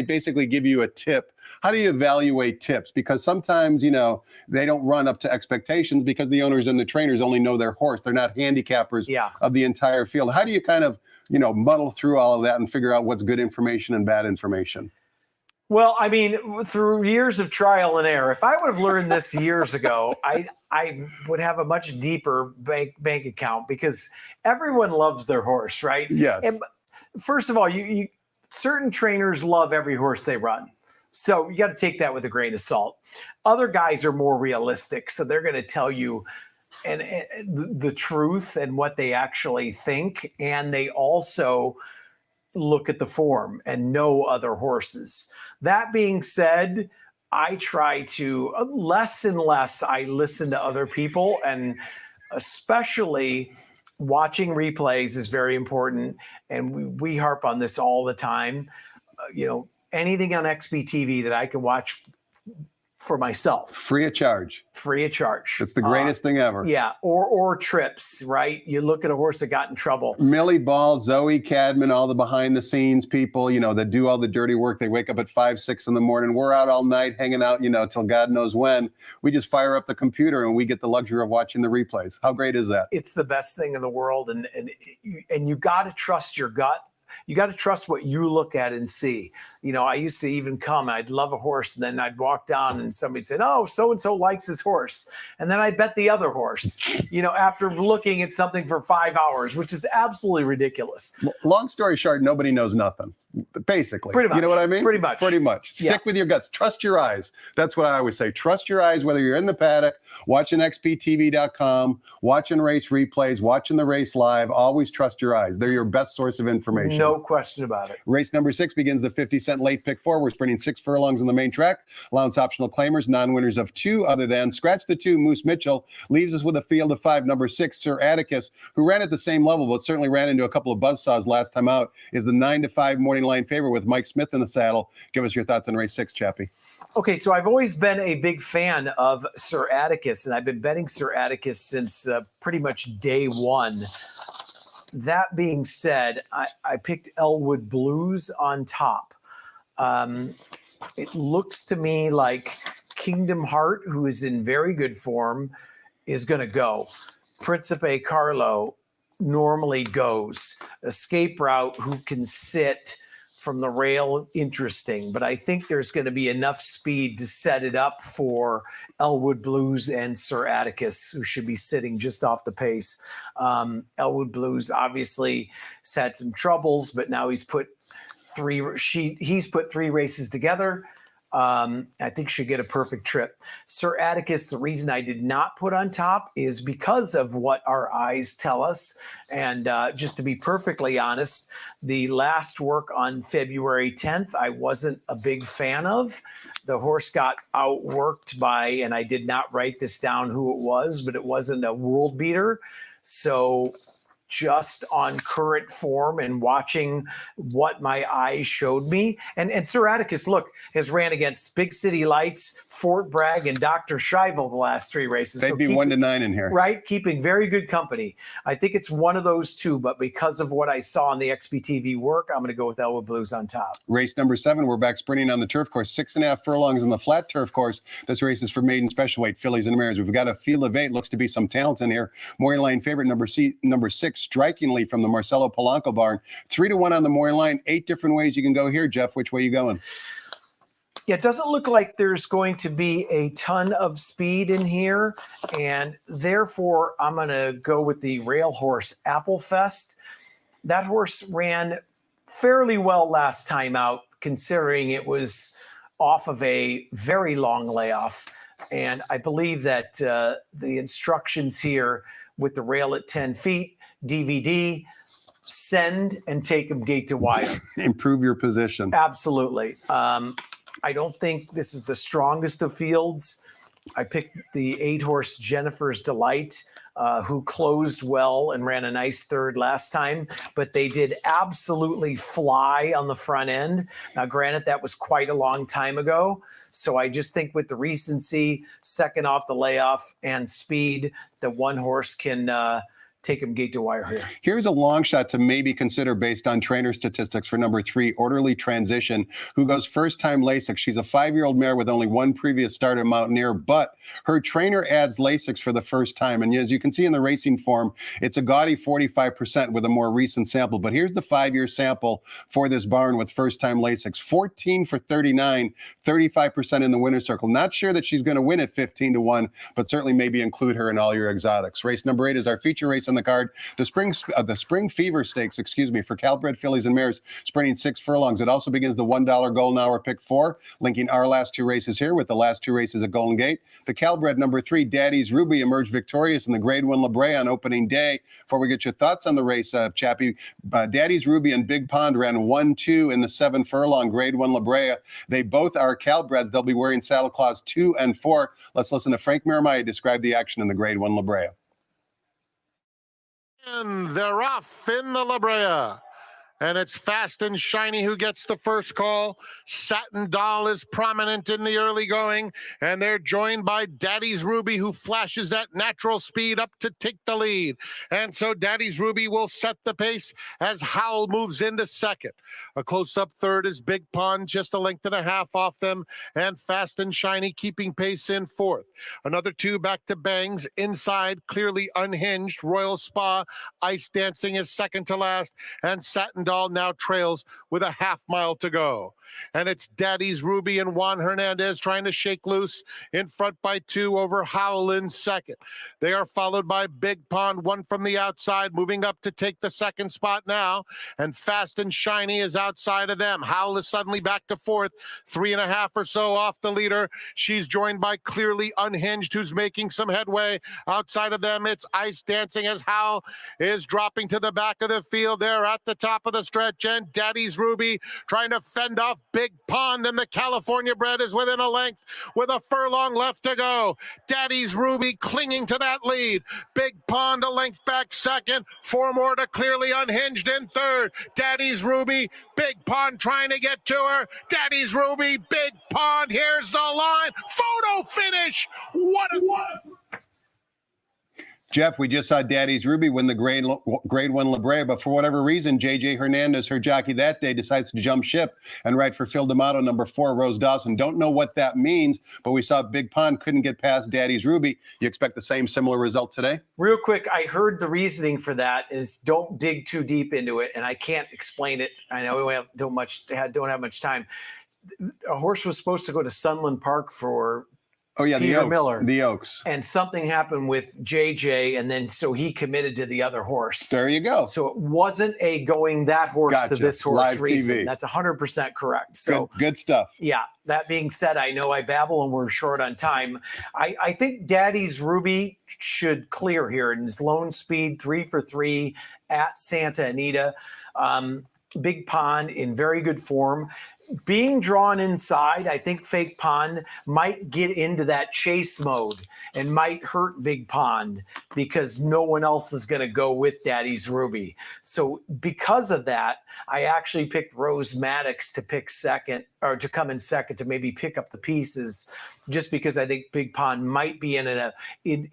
basically give you a tip, how do you evaluate tips? Because sometimes, they don't run up to expectations because the owners and the trainers only know their horse. They're not handicappers of the entire field. How do you kind of muddle through all of that and figure out what's good information and bad information? Well, I mean, through years of trial and error, if I would have learned this years ago, I would have a much deeper bank account because everyone loves their horse, right? Yes. And first of all, you certain trainers love every horse they run. So you got to take that with a grain of salt. Other guys are more realistic. So they're going to tell you and the truth and what they actually think. And they also look at the form and know other horses. That being said, I try to less and less. I listen to other people, and especially watching replays is very important. And we harp on this all the time. Anything on XBTV that I can watch for myself. Free of charge. Free of charge. It's the greatest thing ever. Yeah. Or trips, right? You look at a horse that got in trouble. Millie Ball, Zoe Cadman, all the behind the scenes people, that do all the dirty work. They wake up at 5, 6 in the morning. We're out all night hanging out, till God knows when. We just fire up the computer and we get the luxury of watching the replays. How great is that? It's the best thing in the world. And you got to trust your gut. You got to trust what you look at and see. I used to even I'd love a horse, and then I'd walk down and somebody'd say, oh, so-and-so likes his horse. And then I'd bet the other horse, after looking at something for 5 hours, which is absolutely ridiculous. Long story short, nobody knows nothing, basically. Pretty much. You know what I mean? Pretty much. Stick with your guts. Trust your eyes. That's what I always say. Trust your eyes, whether you're in the paddock, watching XPTV.com, watching race replays, watching the race live. Always trust your eyes. They're your best source of information. No question about it. Race number 6 begins the 50-cent late pick 4. We're sprinting 6 furlongs on the main track. Allowance optional claimers, non-winners of 2 other than scratch the 2, Moose Mitchell. Leaves us with a field of 5. Number 6, Sir Atticus, who ran at the same level, but certainly ran into a couple of buzzsaws last time out, is the 9-5 morning morning line favorite with Mike Smith in the saddle. Give us your thoughts on race 6, Chappie. Okay, so I've always been a big fan of Sir Atticus, and I've been betting Sir Atticus since pretty much day one. That being said, I picked Elwood Blues on top. It looks to me like Kingdom Heart, who is in very good form, is going to go. Principe Carlo normally goes. Escape Route, who can sit from the rail, interesting, but I think there's going to be enough speed to set it up for Elwood Blues and Sir Atticus, who should be sitting just off the pace. Elwood Blues obviously has had some troubles, but now he's put three races together. I think should get a perfect trip. Sir Atticus, the reason I did not put on top is because of what our eyes tell us. And just to be perfectly honest, the last work on February 10th, I wasn't a big fan of. The horse got outworked by, and I did not write this down who it was, but it wasn't a world beater. So just on current form and watching what my eyes showed me. And Sir Atticus, look, has ran against Big City Lights, Fort Bragg, and Dr. Schreivel the last three races. They'd be 1-9 in here. Right? Keeping very good company. I think it's one of those two, but because of what I saw on the XBTV work, I'm going to go with Elwood Blues on top. Race number 7, we're back sprinting on the turf course. 6.5 furlongs on the flat turf course. This race is for maiden special weight fillies and mares. We've got a field of 8. Looks to be some talent in here. Morning line favorite, number 6, strikingly from the Marcelo Polanco barn. 3-1 on the morning line. 8 different ways you can go here. Jeff, which way you going? Yeah, it doesn't look like there's going to be a ton of speed in here, and therefore I'm going to go with the rail horse Applefest. That horse ran fairly well last time out, considering it was off of a very long layoff. And I believe that the instructions here with the rail at 10 feet, DVD, send and take them gate to wire. Improve your position. Absolutely. I don't think this is the strongest of fields. I picked the 8-horse Jennifer's Delight, who closed well and ran a nice third last time, but they did absolutely fly on the front end. Now, granted, that was quite a long time ago. So I just think with the recency, second off the layoff, and speed, the one horse can take him gate to wire here. Here's a long shot to maybe consider based on trainer statistics for number 3, Orderly Transition, who goes first time Lasix. She's a 5-year-old mare with only one previous start at Mountaineer, but her trainer adds Lasix for the first time. And as you can see in the racing form, it's a gaudy 45% with a more recent sample. But here's the 5-year sample for this barn with first time Lasix. 14 for 39, 35% in the winner's circle. Not sure that she's going to win at 15-1, but certainly maybe include her in all your exotics. Race number 8 is our feature race on the card. The Spring Fever Stakes, for Calbred fillies and mares, sprinting 6 furlongs. It also begins the $1 Golden Hour pick 4, linking our last 2 races here with the last 2 races at Golden Gate. The Calbred number 3, Daddy's Ruby, emerged victorious in the Grade 1 La Brea on opening day. Before we get your thoughts on the race, Chappie, Daddy's Ruby and Big Pond ran 1-2 in the 7 furlong Grade 1 La Brea. They both are Calbreds. They'll be wearing saddle claws 2 and 4. Let's listen to Frank Miramaya describe the action in the Grade 1 La Brea. And they're off in the La Brea. And it's Fast and Shiny who gets the first call. Satin Doll is prominent in the early going, and they're joined by Daddy's Ruby, who flashes that natural speed up to take the lead. And so Daddy's Ruby will set the pace as Howl moves into second. A close-up third is Big Pond, just a length and a half off them, and Fast and Shiny keeping pace in fourth. Another 2 back to Bangs. Inside, clearly unhinged, Royal Spa. Ice Dancing is second to last, and Satin Doll now trails with a half mile to go. And it's Daddy's Ruby and Juan Hernandez trying to shake loose in front by 2 over Howl in second. They are followed by Big Pond, 1 from the outside, moving up to take the second spot now. And Fast and Shiny is outside of them. Howl is suddenly back to fourth, 3.5 or so off the leader. She's joined by Clearly Unhinged, who's making some headway. Outside of them, it's Ice Dancing as Howl is dropping to the back of the field. They're at the top of with a stretch end. Daddy's Ruby trying to fend off Big Pond, and the California bred is within a length with a furlong left to go. Daddy's Ruby clinging to that lead. Big Pond a length back second. 4 more to Clearly Unhinged in third. Daddy's Ruby, Big Pond trying to get to her. Daddy's Ruby, Big Pond, here's the line. Photo finish. What a... Jeff, we just saw Daddy's Ruby win the grade 1 La Brea, but for whatever reason, J.J. Hernandez, her jockey that day, decides to jump ship and ride for Phil D'Amato, number 4, Rose Dawson. Don't know what that means, but we saw Big Pond couldn't get past Daddy's Ruby. You expect the same similar result today? Real quick, I heard the reasoning for that is don't dig too deep into it, and I can't explain it. I know we don't have much time. A horse was supposed to go to Sunland Park for the Oaks. Miller. The Oaks. And something happened with JJ, and then so he committed to the other horse. There you go. So it wasn't a going that horse to this horse Live reason. TV. That's 100% correct. So good stuff. Yeah. That being said, I know I babble and we're short on time. I think Daddy's Ruby should clear here in his lone speed 3 for 3 at Santa Anita. Big Pond in very good form. Being drawn inside, I think Fake Pond might get into that chase mode and might hurt Big Pond because no one else is going to go with Daddy's Ruby. So because of that, I actually picked Rose Maddox to pick second, or to come in second, to maybe pick up the pieces, just because I think Big Pond might be in an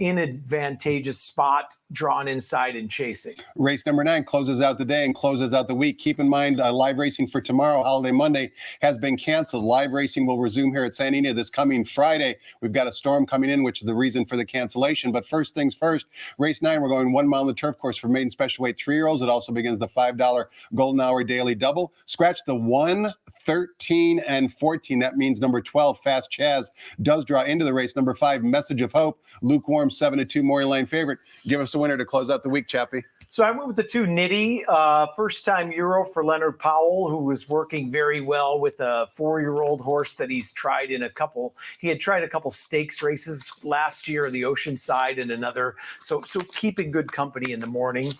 advantageous spot, drawn inside and chasing. Race number 9 closes out the day and closes out the week. Keep in mind, live racing for tomorrow, Holiday Monday, has been canceled. Live racing will resume here at Santa Anita this coming Friday. We've got a storm coming in, which is the reason for the cancellation. But first things first, race 9, we're going 1 mile on the turf course for maiden special weight 3-year-olds. It also begins the $5 Golden Hour Daily Double. Scratch the 1, 13, and 14. That means number 12, Fast Chaz, does draw into the race. Number 5, Message of Hope, lukewarm 7-2 Maury Lane favorite. Give us a winner to close out the week, Chappie. So I went with the 2 Nitty, first-time Euro for Leonard Powell, who was working very well with a 4-year-old horse that he's tried in a couple. He had tried a couple stakes races last year, the Oceanside and another. So keeping good company in the morning.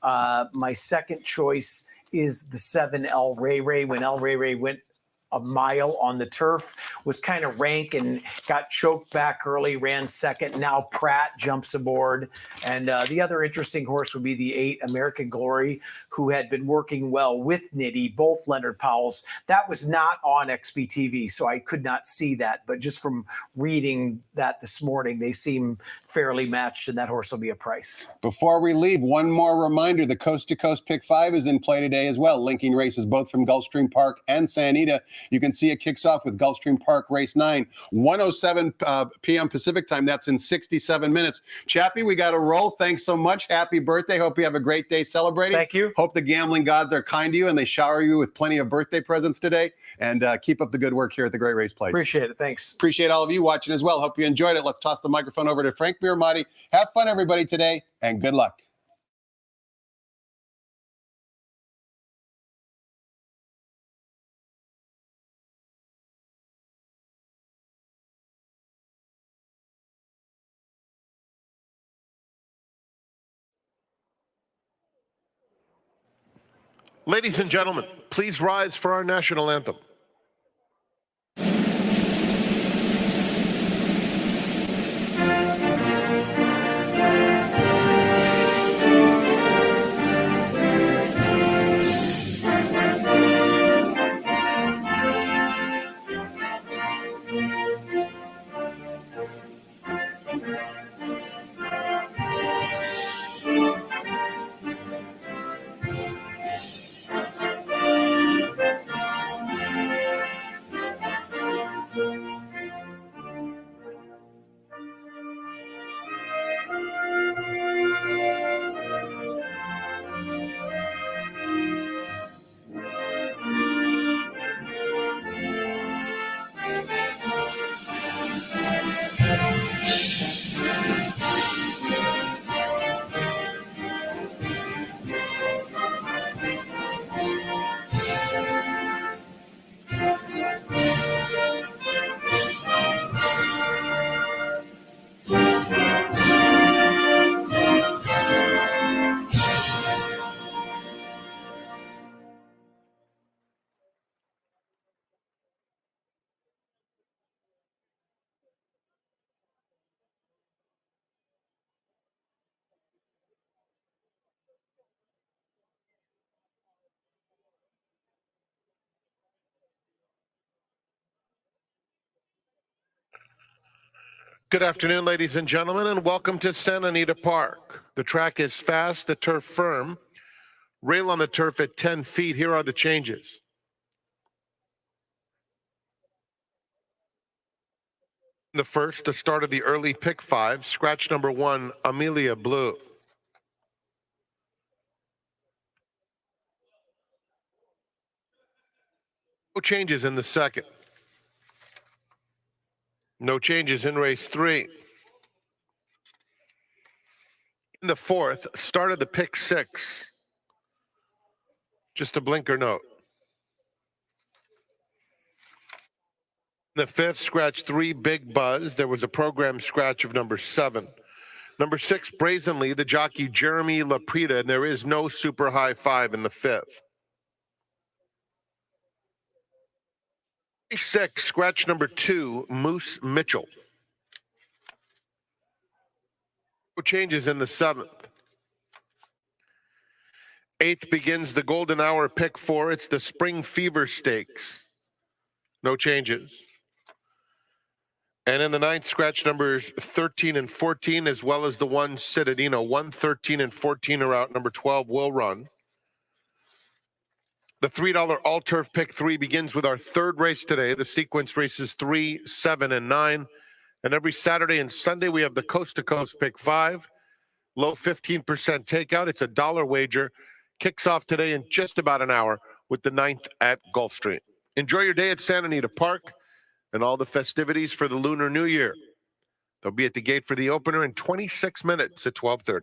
My second choice is the 7 El Ray Ray. When El Ray Ray went a mile on the turf, was kind of rank and got choked back early, ran second. Now Pratt jumps aboard. And the other interesting horse would be the 8 American Glory, who had been working well with Nitty, both Leonard Powell's. That was not on XBTV, so I could not see that. But just from reading that this morning, they seem fairly matched, and that horse will be a price. Before we leave, one more reminder, the Coast to Coast Pick 5 is in play today as well, linking races both from Gulfstream Park and Santa Anita. You can see it kicks off with Gulfstream Park Race 9, 1:07 p.m. Pacific time. That's in 67 minutes. Chappie, we got to roll. Thanks so much. Happy birthday. Hope you have a great day celebrating. Thank you. Hope the gambling gods are kind to you and they shower you with plenty of birthday presents today. And keep up the good work here at the Great Race Place. Appreciate it. Thanks. Appreciate all of you watching as well. Hope you enjoyed it. Let's toss the microphone over to Frank Miramati. Have fun, everybody, today, and good luck. Ladies and gentlemen, please rise for our national anthem. Good afternoon, ladies and gentlemen, and welcome to Santa Anita Park. The track is fast, the turf firm. Rail on the turf at 10 feet. Here are the changes. The first, the start of the early pick 5, scratch number 1, Amelia Blue. No changes in the second. No changes in race 3. In the fourth, start of the pick 6. Just a blinker note. In the fifth, scratch 3, Big Buzz. There was a program scratch of number 7. Number 6, Brazenly, the jockey Jeremy Laprida, and there is no super high 5 in the fifth. Race 6, scratch number 2, Moose Mitchell. No changes in the seventh. Eighth begins the golden hour pick 4. It's the Spring Fever Stakes. No changes. And in the ninth, scratch numbers 13 and 14, as well as the one Citadino. 1, 13, and 14 are out. Number 12 will run. The $3 all-turf pick 3 begins with our third race today. The sequence races 3, 7, and 9. And every Saturday and Sunday, we have the coast-to-coast pick 5. Low 15% takeout. It's a dollar wager. Kicks off today in just about an hour with the 9th at Gulfstream. Enjoy your day at Santa Anita Park and all the festivities for the Lunar New Year. They'll be at the gate for the opener in 26 minutes at 12:30.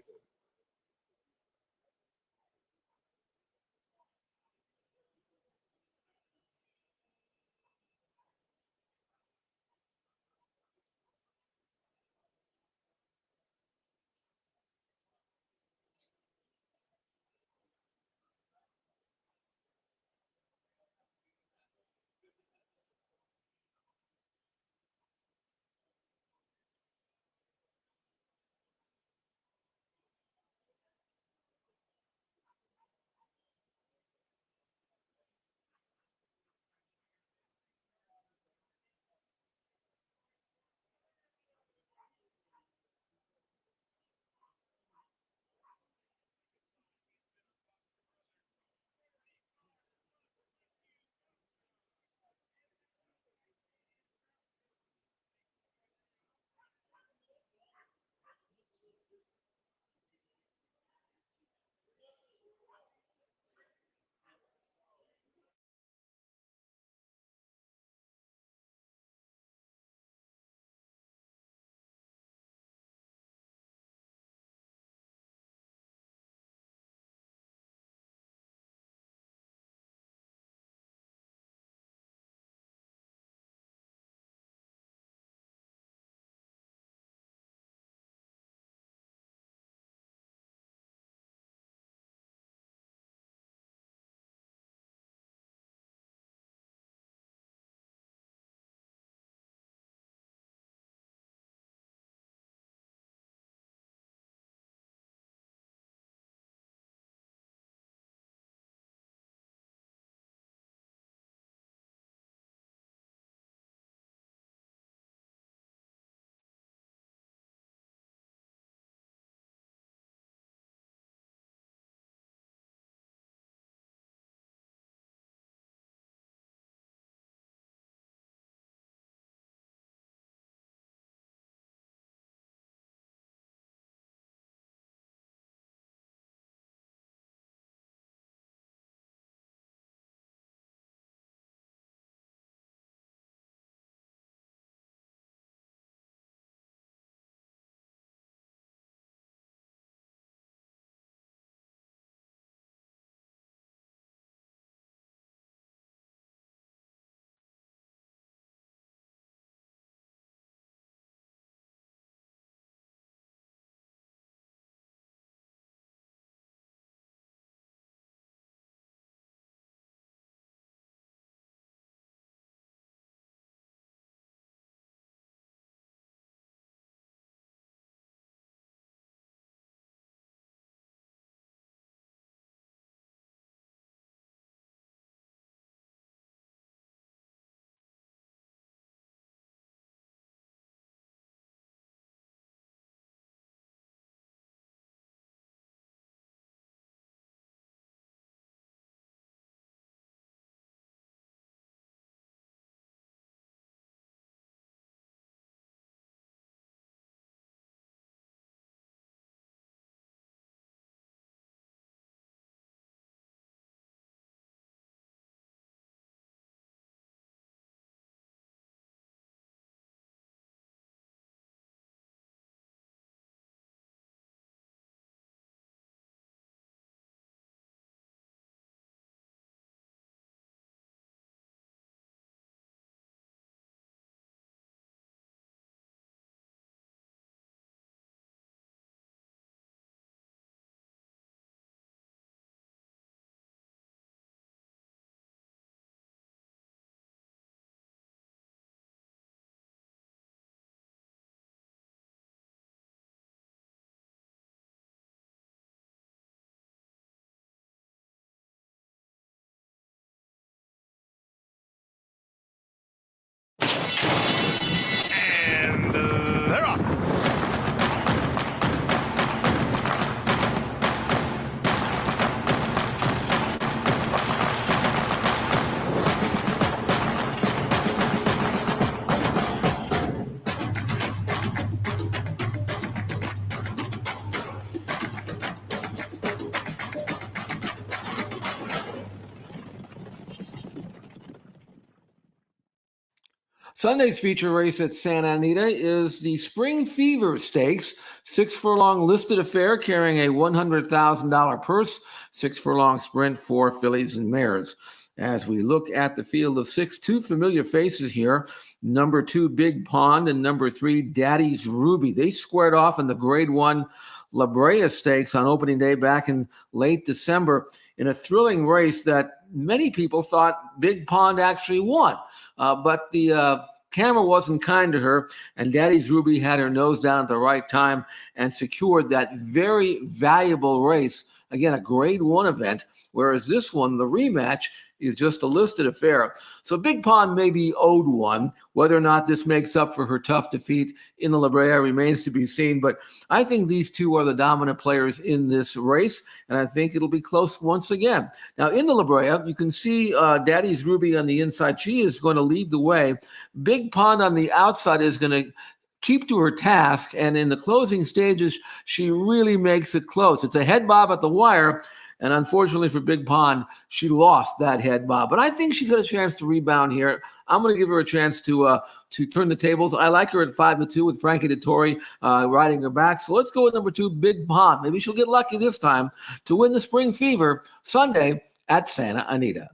Sunday's feature race at Santa Anita is the Spring Fever Stakes, 6 furlong listed affair carrying a $100,000 purse, 6 furlong sprint for fillies and mares. As we look at the field of 6, 2 familiar faces here. Number 2, Big Pond, and number 3, Daddy's Ruby. They squared off in the Grade 1 La Brea Stakes on opening day back in late December in a thrilling race that many people thought Big Pond actually won. But the camera wasn't kind to her, and Daddy's Ruby had her nose down at the right time and secured that very valuable race. Again, a Grade 1 event, whereas this one, the rematch, is just a listed affair. So Big Pond may be owed one. Whether or not this makes up for her tough defeat in the La Brea remains to be seen. But I think these two are the dominant players in this race, and I think it'll be close once again. Now, in the La Brea, you can see Daddy's Ruby on the inside. She is going to lead the way. Big Pond on the outside is going to keep to her task, and in the closing stages, she really makes it close. It's a head bob at the wire, and unfortunately for Big Pond, she lost that head bob. But I think she's got a chance to rebound here. I'm going to give her a chance to turn the tables. I like her at 5-2 with Frankie Dettori riding her back. So let's go with number 2, Big Pond. Maybe she'll get lucky this time to win the Spring Fever Sunday at Santa Anita.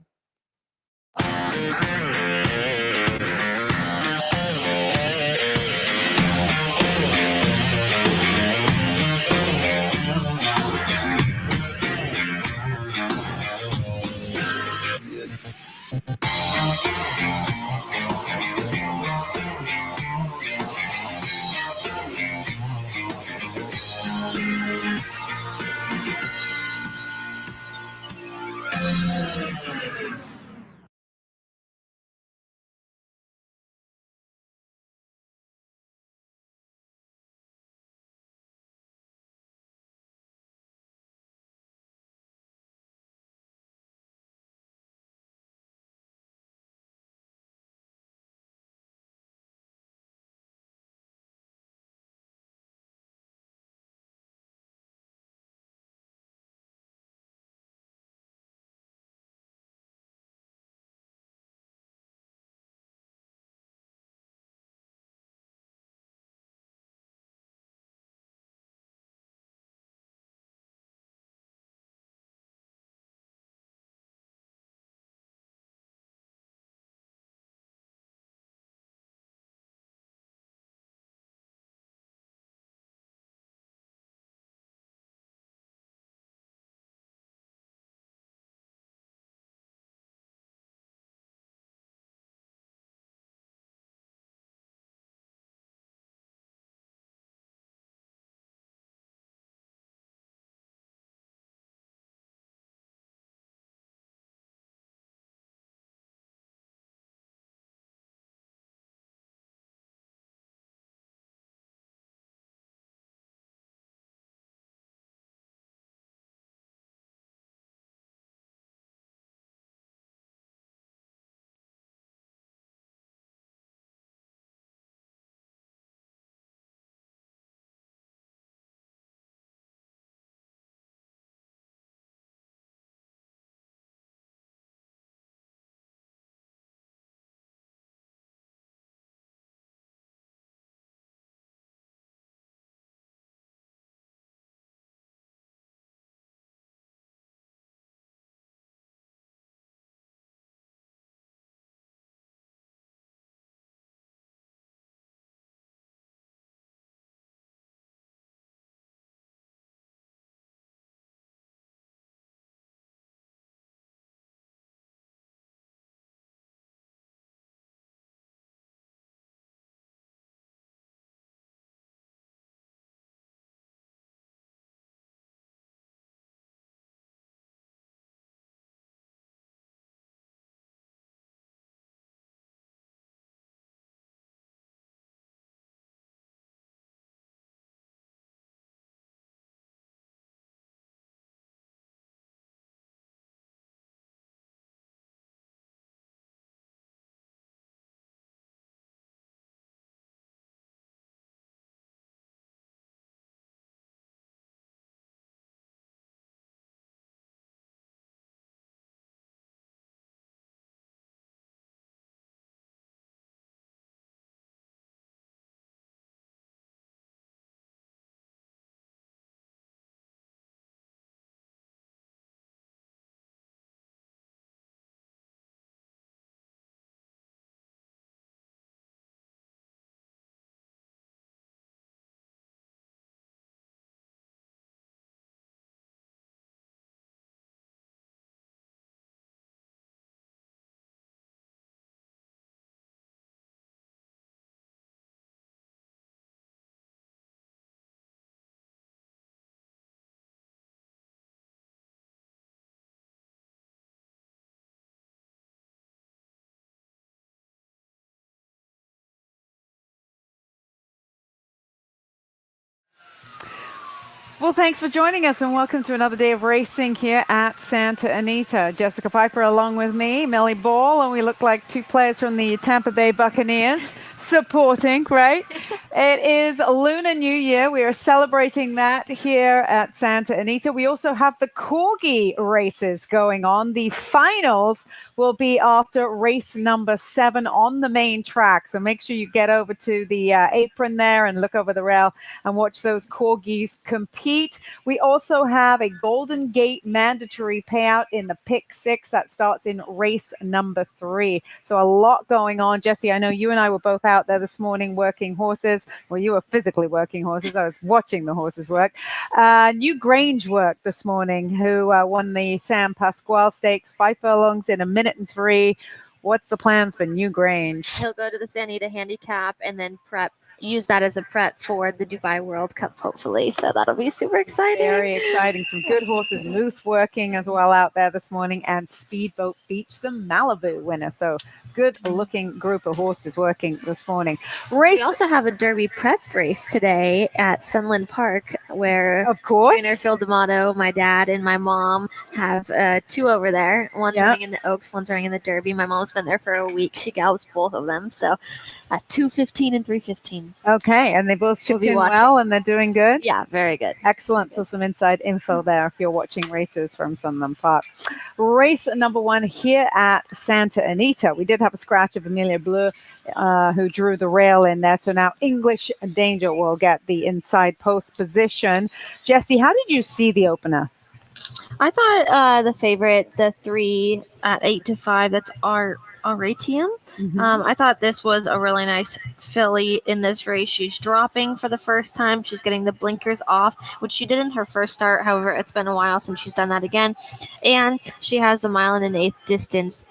Well, thanks for joining us and welcome to another day of racing here at Santa Anita. Jessica Piper along with me, Millie Ball, and we look like two players from the Tampa Bay Buccaneers supporting, right? It is Lunar New Year. We are celebrating that here at Santa Anita. We also have the Corgi races going on. The finals will be after race number 7 on the main track. So make sure you get over to the apron there and look over the rail and watch those Corgis compete. We also have a Golden Gate mandatory payout in the pick 6 that starts in race number 3. So a lot going on. Jesse, I know you and I were both out there this morning working horses. Well, you were physically working horses. I was watching the horses work. New Grange worked this morning, who won the Sam Pasquale Stakes, 5 furlongs in a minute and 3. What's the plans for New Grange? He'll go to the Santa Anita Handicap and then use that as a prep for the Dubai World Cup, hopefully. So that'll be super exciting. Very exciting. Some good horses. Muth working as well out there this morning, and Speedboat Beach, the Malibu winner. So good looking group of horses working this morning. We also have a Derby prep race today at Sunland Park, where of course trainer Phil D'Amato, my dad, and my mom have 2 over there. One's running in the Oaks, one's running in the Derby. My mom's been there for a week. She gallops both of them. So 2:15 and 3:15. Okay, and they both shipped in well, and they're doing good? Yeah, very good. Excellent. So some inside info there if you're watching races from Sunland Park. Race number 1 here at Santa Anita. We did have a scratch of Amelia Bleu, who drew the rail in there. So now English Danger will get the inside post position. Jesse, how did you see the opener? I thought the favorite, the 3 at 8-5, that's Aratium. I thought this was a really nice filly in this race. She's dropping for the first time. She's getting the blinkers off, which she did in her first start. However, it's been a while since she's done that again. And she has the 1.125 distance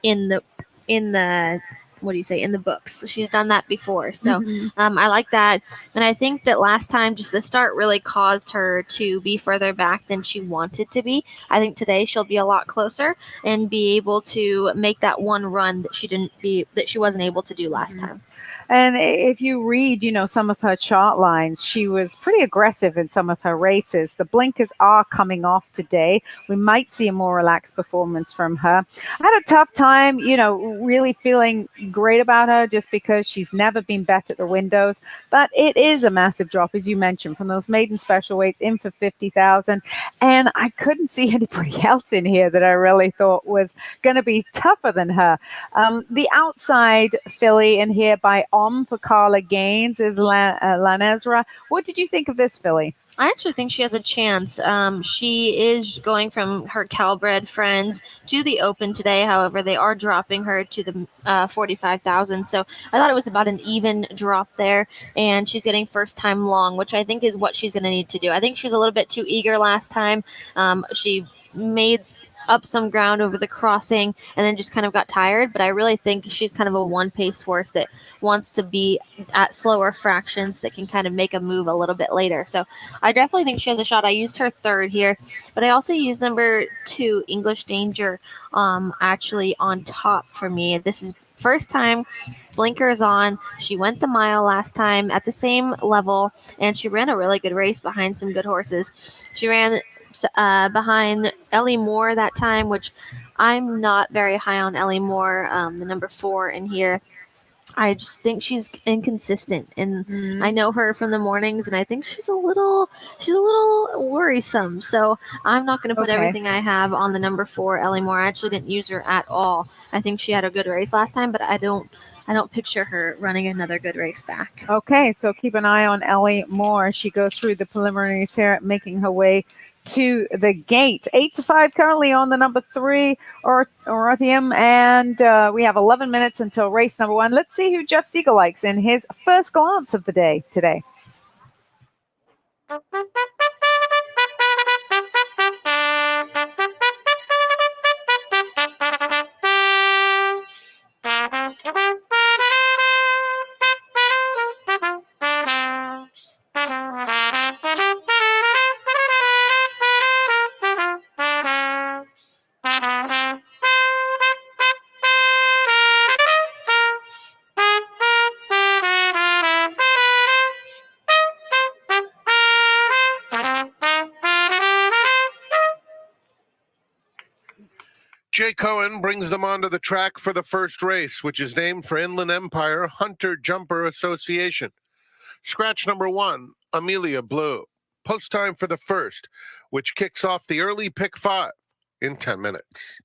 in the in the books. She's done that before. So I like that. And I think that last time, just the start really caused her to be further back than she wanted to be. I think today she'll be a lot closer and be able to make that one run that she wasn't able to do last time. And if you read, some of her chart lines, she was pretty aggressive in some of her races. The blinkers are coming off today. We might see a more relaxed performance from her. I had a tough time, really feeling great about her just because she's never been bet at the windows. But it is a massive drop, as you mentioned, from those maiden special weights in for 50,000. And I couldn't see anybody else in here that I really thought was going to be tougher than her. The outside filly in here by for Carla Gaines is Lanezra. What did you think of this filly? I actually think she has a chance. She is going from her Calbred friends to the Open today. However, they are dropping her to the 45,000. So I thought it was about an even drop there. And she's getting first time long, which I think is what she's going to need to do. I think she was a little bit too eager last time. She made up some ground over the crossing and then just kind of got tired. But I really think she's kind of a one-pace horse that wants to be at slower fractions that can kind of make a move a little bit later. So I definitely think she has a shot. I used her 3rd here, but I also used number 2, English Danger, actually on top for me. This is first time blinkers on. She went the mile last time at the same level, and she ran a really good race behind some good horses. She ran behind Ellie Moore that time, which I'm not very high on Ellie Moore, the number 4 in here. I just think she's inconsistent, and I know her from the mornings, and I think she's a little worrisome. So I'm not going to put everything I have on the number 4, Ellie Moore. I actually didn't use her at all. I think she had a good race last time, but I don't picture her running another good race back. Okay, so keep an eye on Ellie Moore. She goes through the preliminaries here, making her way to the gate. 8-5 currently on the number 3 Oratium, and we have 11 minutes until race number 1. Let's see who Jeff Siegel likes in his first glance of the day today. Jay Cohen brings them onto the track for the first race, which is named for Inland Empire Hunter Jumper Association. Scratch number 1, Amelia Blue. Post time for the first, which kicks off the early pick 5 in 10 minutes.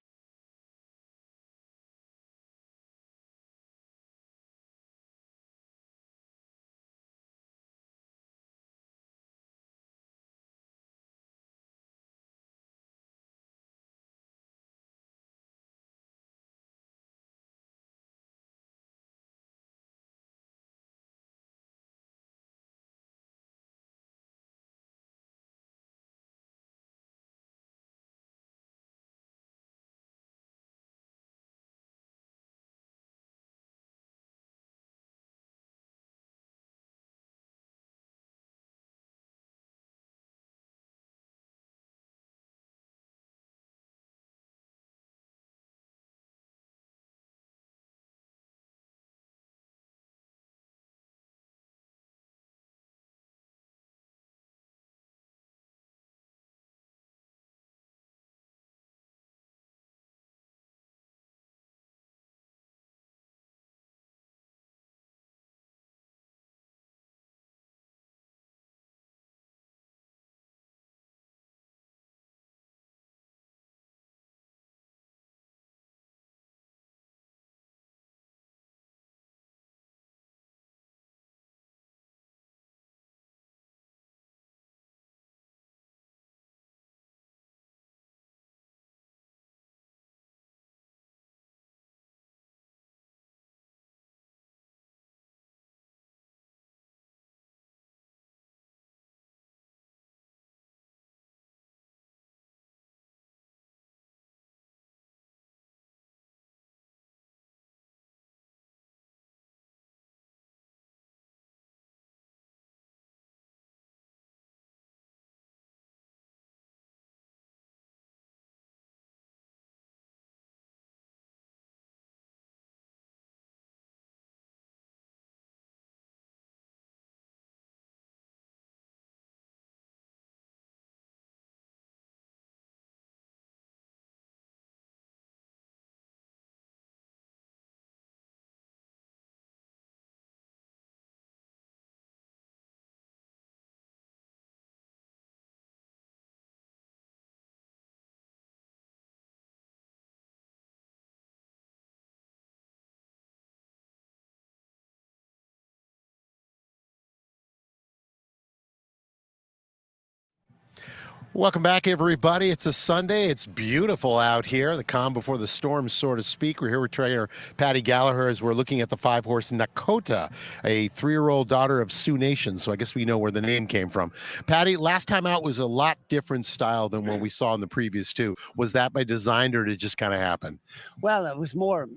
Welcome back, everybody. It's a Sunday. It's beautiful out here, the calm before the storm, so to speak. We're here with trainer Patty Gallagher as we're looking at the 5-horse Nakota, a 3-year-old daughter of Sioux Nation. So I guess we know where the name came from. Patty, last time out was a lot different style than what we saw in the previous two. Was that by design, or did it just kind of happen? Well, it was more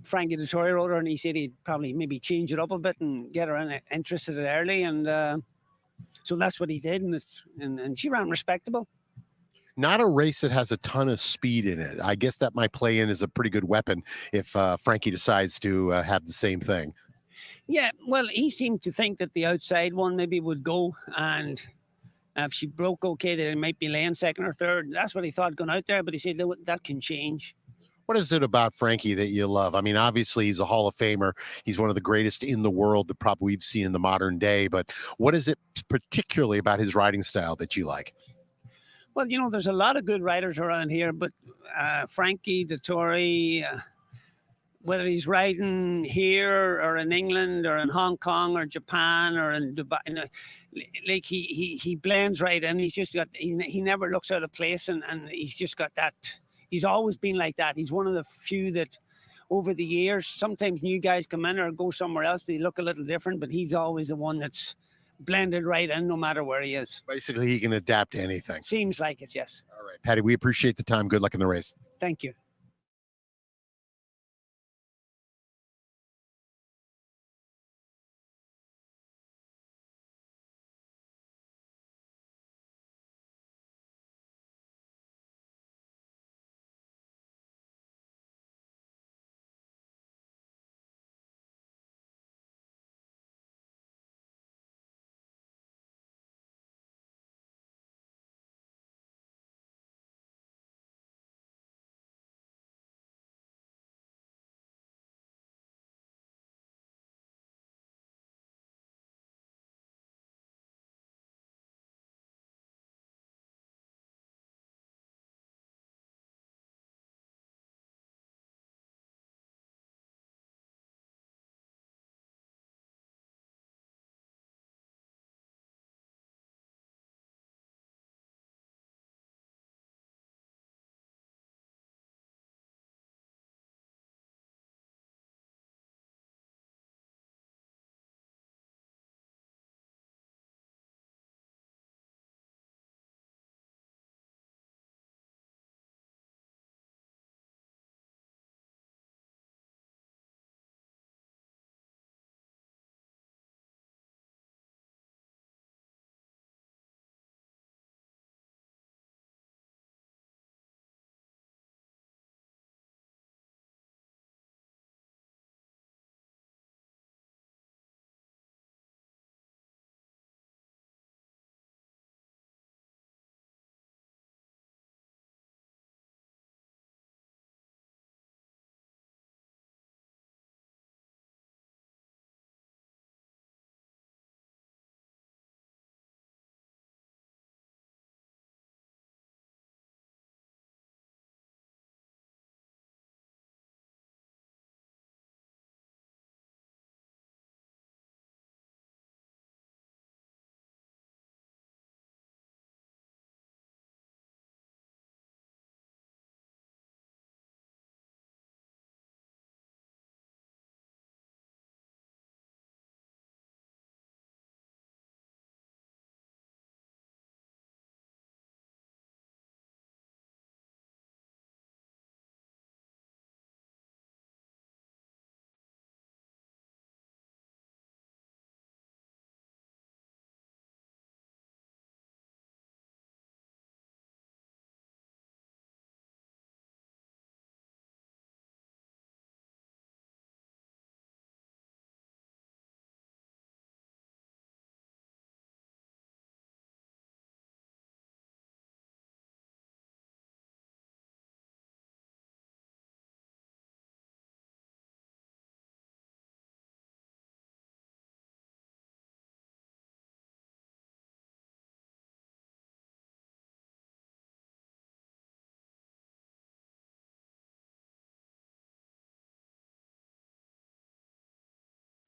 Frankie the Tory wrote her, and he said he'd probably maybe change it up a bit and get her interested early, and so that's what he did, and she ran respectable. Not a race that has a ton of speed in it. I guess that might play in as a pretty good weapon if Frankie decides to have the same thing. Yeah, well, he seemed to think that the outside one maybe would go, and if she broke okay, then it might be laying second or third. That's what he thought going out there, but he said that can change. What is it about Frankie that you love? I mean, obviously he's a Hall of Famer. He's one of the greatest in the world that probably we've seen in the modern day. But what is it particularly about his riding style that you like? Well, there's a lot of good riders around here, but Frankie the Tory, whether he's riding here or in England or in Hong Kong or Japan or in Dubai, like he blends right in. He's just got he never looks out of place, and he's just got that. He's always been like that. He's one of the few that over the years, sometimes new guys come in or go somewhere else, they look a little different, but he's always the one that's blended right in no matter where he is. Basically, he can adapt to anything. Seems like it, yes. All right, Patty, we appreciate the time. Good luck in the race. Thank you.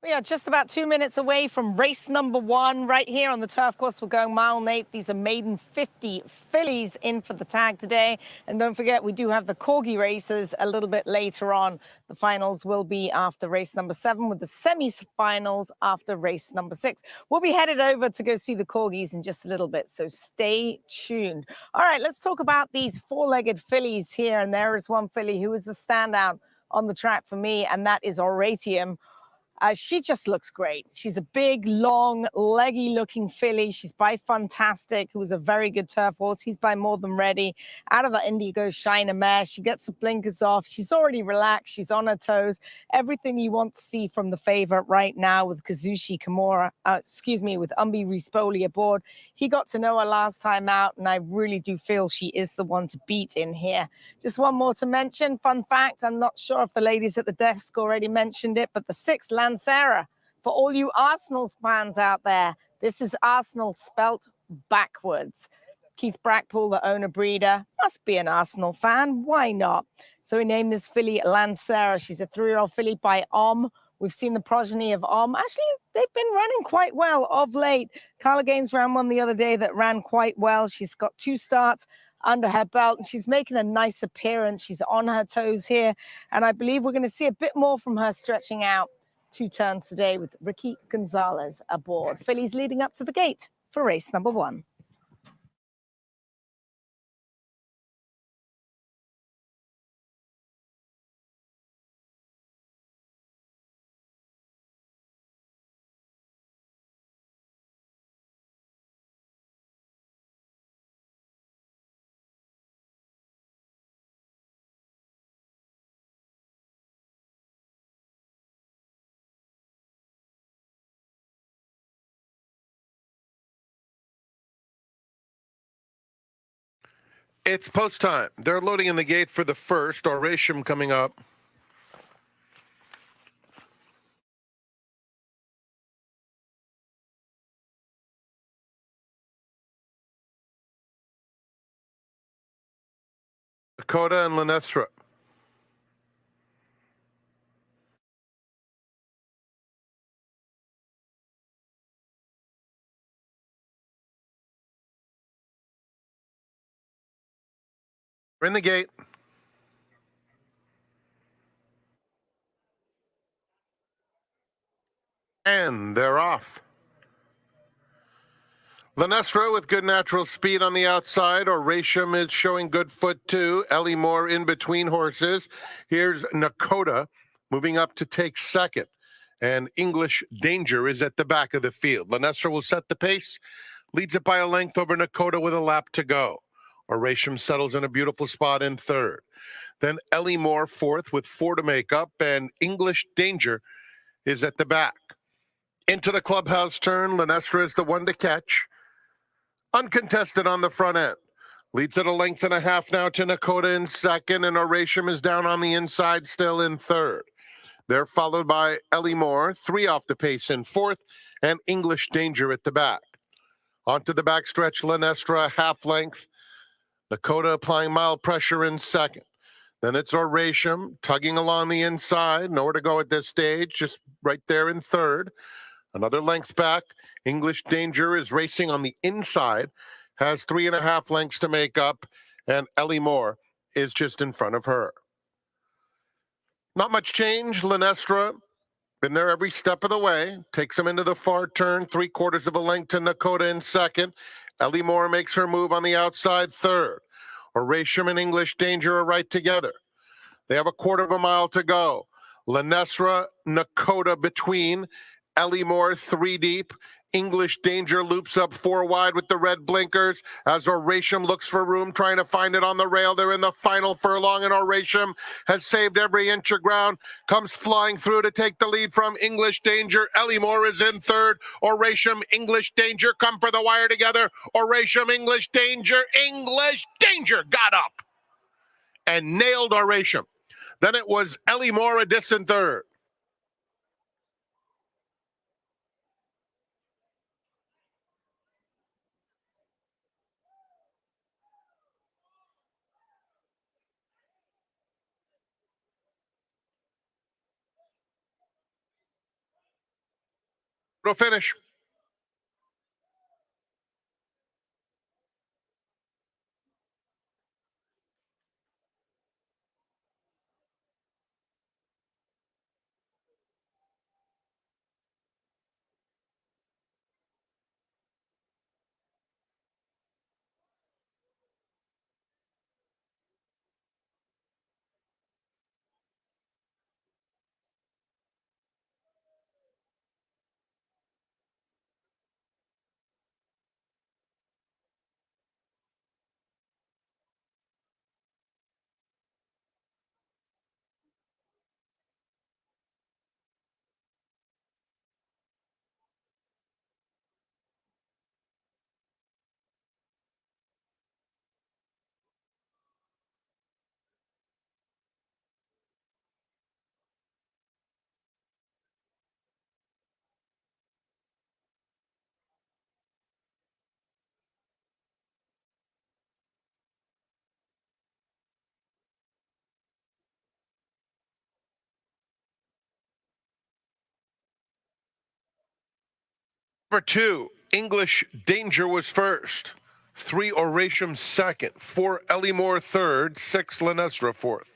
We are just about 2 minutes away from race number 1 right here on the turf course. We're going mile 8. These are maiden 50 fillies in for the tag today. And don't forget, we do have the corgi races a little bit later on. The finals will be after race number 7 with the semi-finals after race number 6. We'll be headed over to go see the corgis in just a little bit, so stay tuned. All right, let's talk about these four-legged fillies here. And there is one filly who is a standout on the track for me, and that is Oratium. She just looks great. She's a big, long, leggy-looking filly. She's by Fantastic, who was a very good turf horse. He's by More Than Ready. Out of the Indigo Shiner mare, she gets the blinkers off. She's already relaxed. She's on her toes. Everything you want to see from the favorite right now with Kazushi Kimura, with Umbi Rispoli aboard. He got to know her last time out, and I really do feel she is the one to beat in here. Just one more to mention. Fun fact, I'm not sure if the ladies at the desk already mentioned it, but the 6th Lancera, for all you Arsenal fans out there, this is Arsenal spelt backwards. Keith Brackpool, the owner breeder, must be an Arsenal fan. Why not? So we named this filly Lancera. She's a 3-year-old filly by Om. We've seen the progeny of Om. Actually, they've been running quite well of late. Carla Gaines ran one the other day that ran quite well. She's got 2 starts under her belt, and she's making a nice appearance. She's on her toes here, and I believe we're going to see a bit more from her stretching out 2 turns today with Ricky Gonzalez aboard. Fillies leading up to the gate for race number 1. It's post time. They're loading in the gate for the first. Oratium coming up. Dakota and Lenestra. We're in the gate. And they're off. Lenestra with good natural speed on the outside. Oratium is showing good foot too. Ellie Moore in between horses. Here's Nakota moving up to take second. And English Danger is at the back of the field. Lenestra will set the pace. Leads it by a length over Nakota with a lap to go. Oratium settles in a beautiful spot in third. Then Ellie Moore fourth with 4 to make up. And English Danger is at the back. Into the clubhouse turn. Lenestra is the one to catch. Uncontested on the front end. Leads at a length and a half now to Nakota in second, and Oratium is down on the inside still in third. They're followed by Ellie Moore, 3 off the pace in fourth, and English Danger at the back. Onto the backstretch, Lenestra, half length. Nakota applying mild pressure in second. Then it's Oratium tugging along the inside. Nowhere to go at this stage, just right there in third. Another length back. English Danger is racing on the inside, has 3.5 lengths to make up, and Ellie Moore is just in front of her. Not much change. Lenestra, been there every step of the way. Takes him into the far turn, 3/4 of a length to Nakota in second. Ellie Moore makes her move on the outside third. Oratium and English Danger are right together. They have 1/4 mile to go. Lenestra, Nakota between. Ellie Moore 3 deep. English Danger loops up 4 wide with the red blinkers as Oratium looks for room, trying to find it on the rail. They're in the final furlong, and Oratium has saved every inch of ground, comes flying through to take the lead from English Danger. Ellie Moore is in third. Oratium, English Danger come for the wire together. Oratium, English Danger. English Danger got up and nailed Oratium. Then it was Ellie Moore a distant third. Photo finish. Number 2, English Danger was first. 3, Oratium second. 4, Ellie Moore third. 6, Lenestra fourth.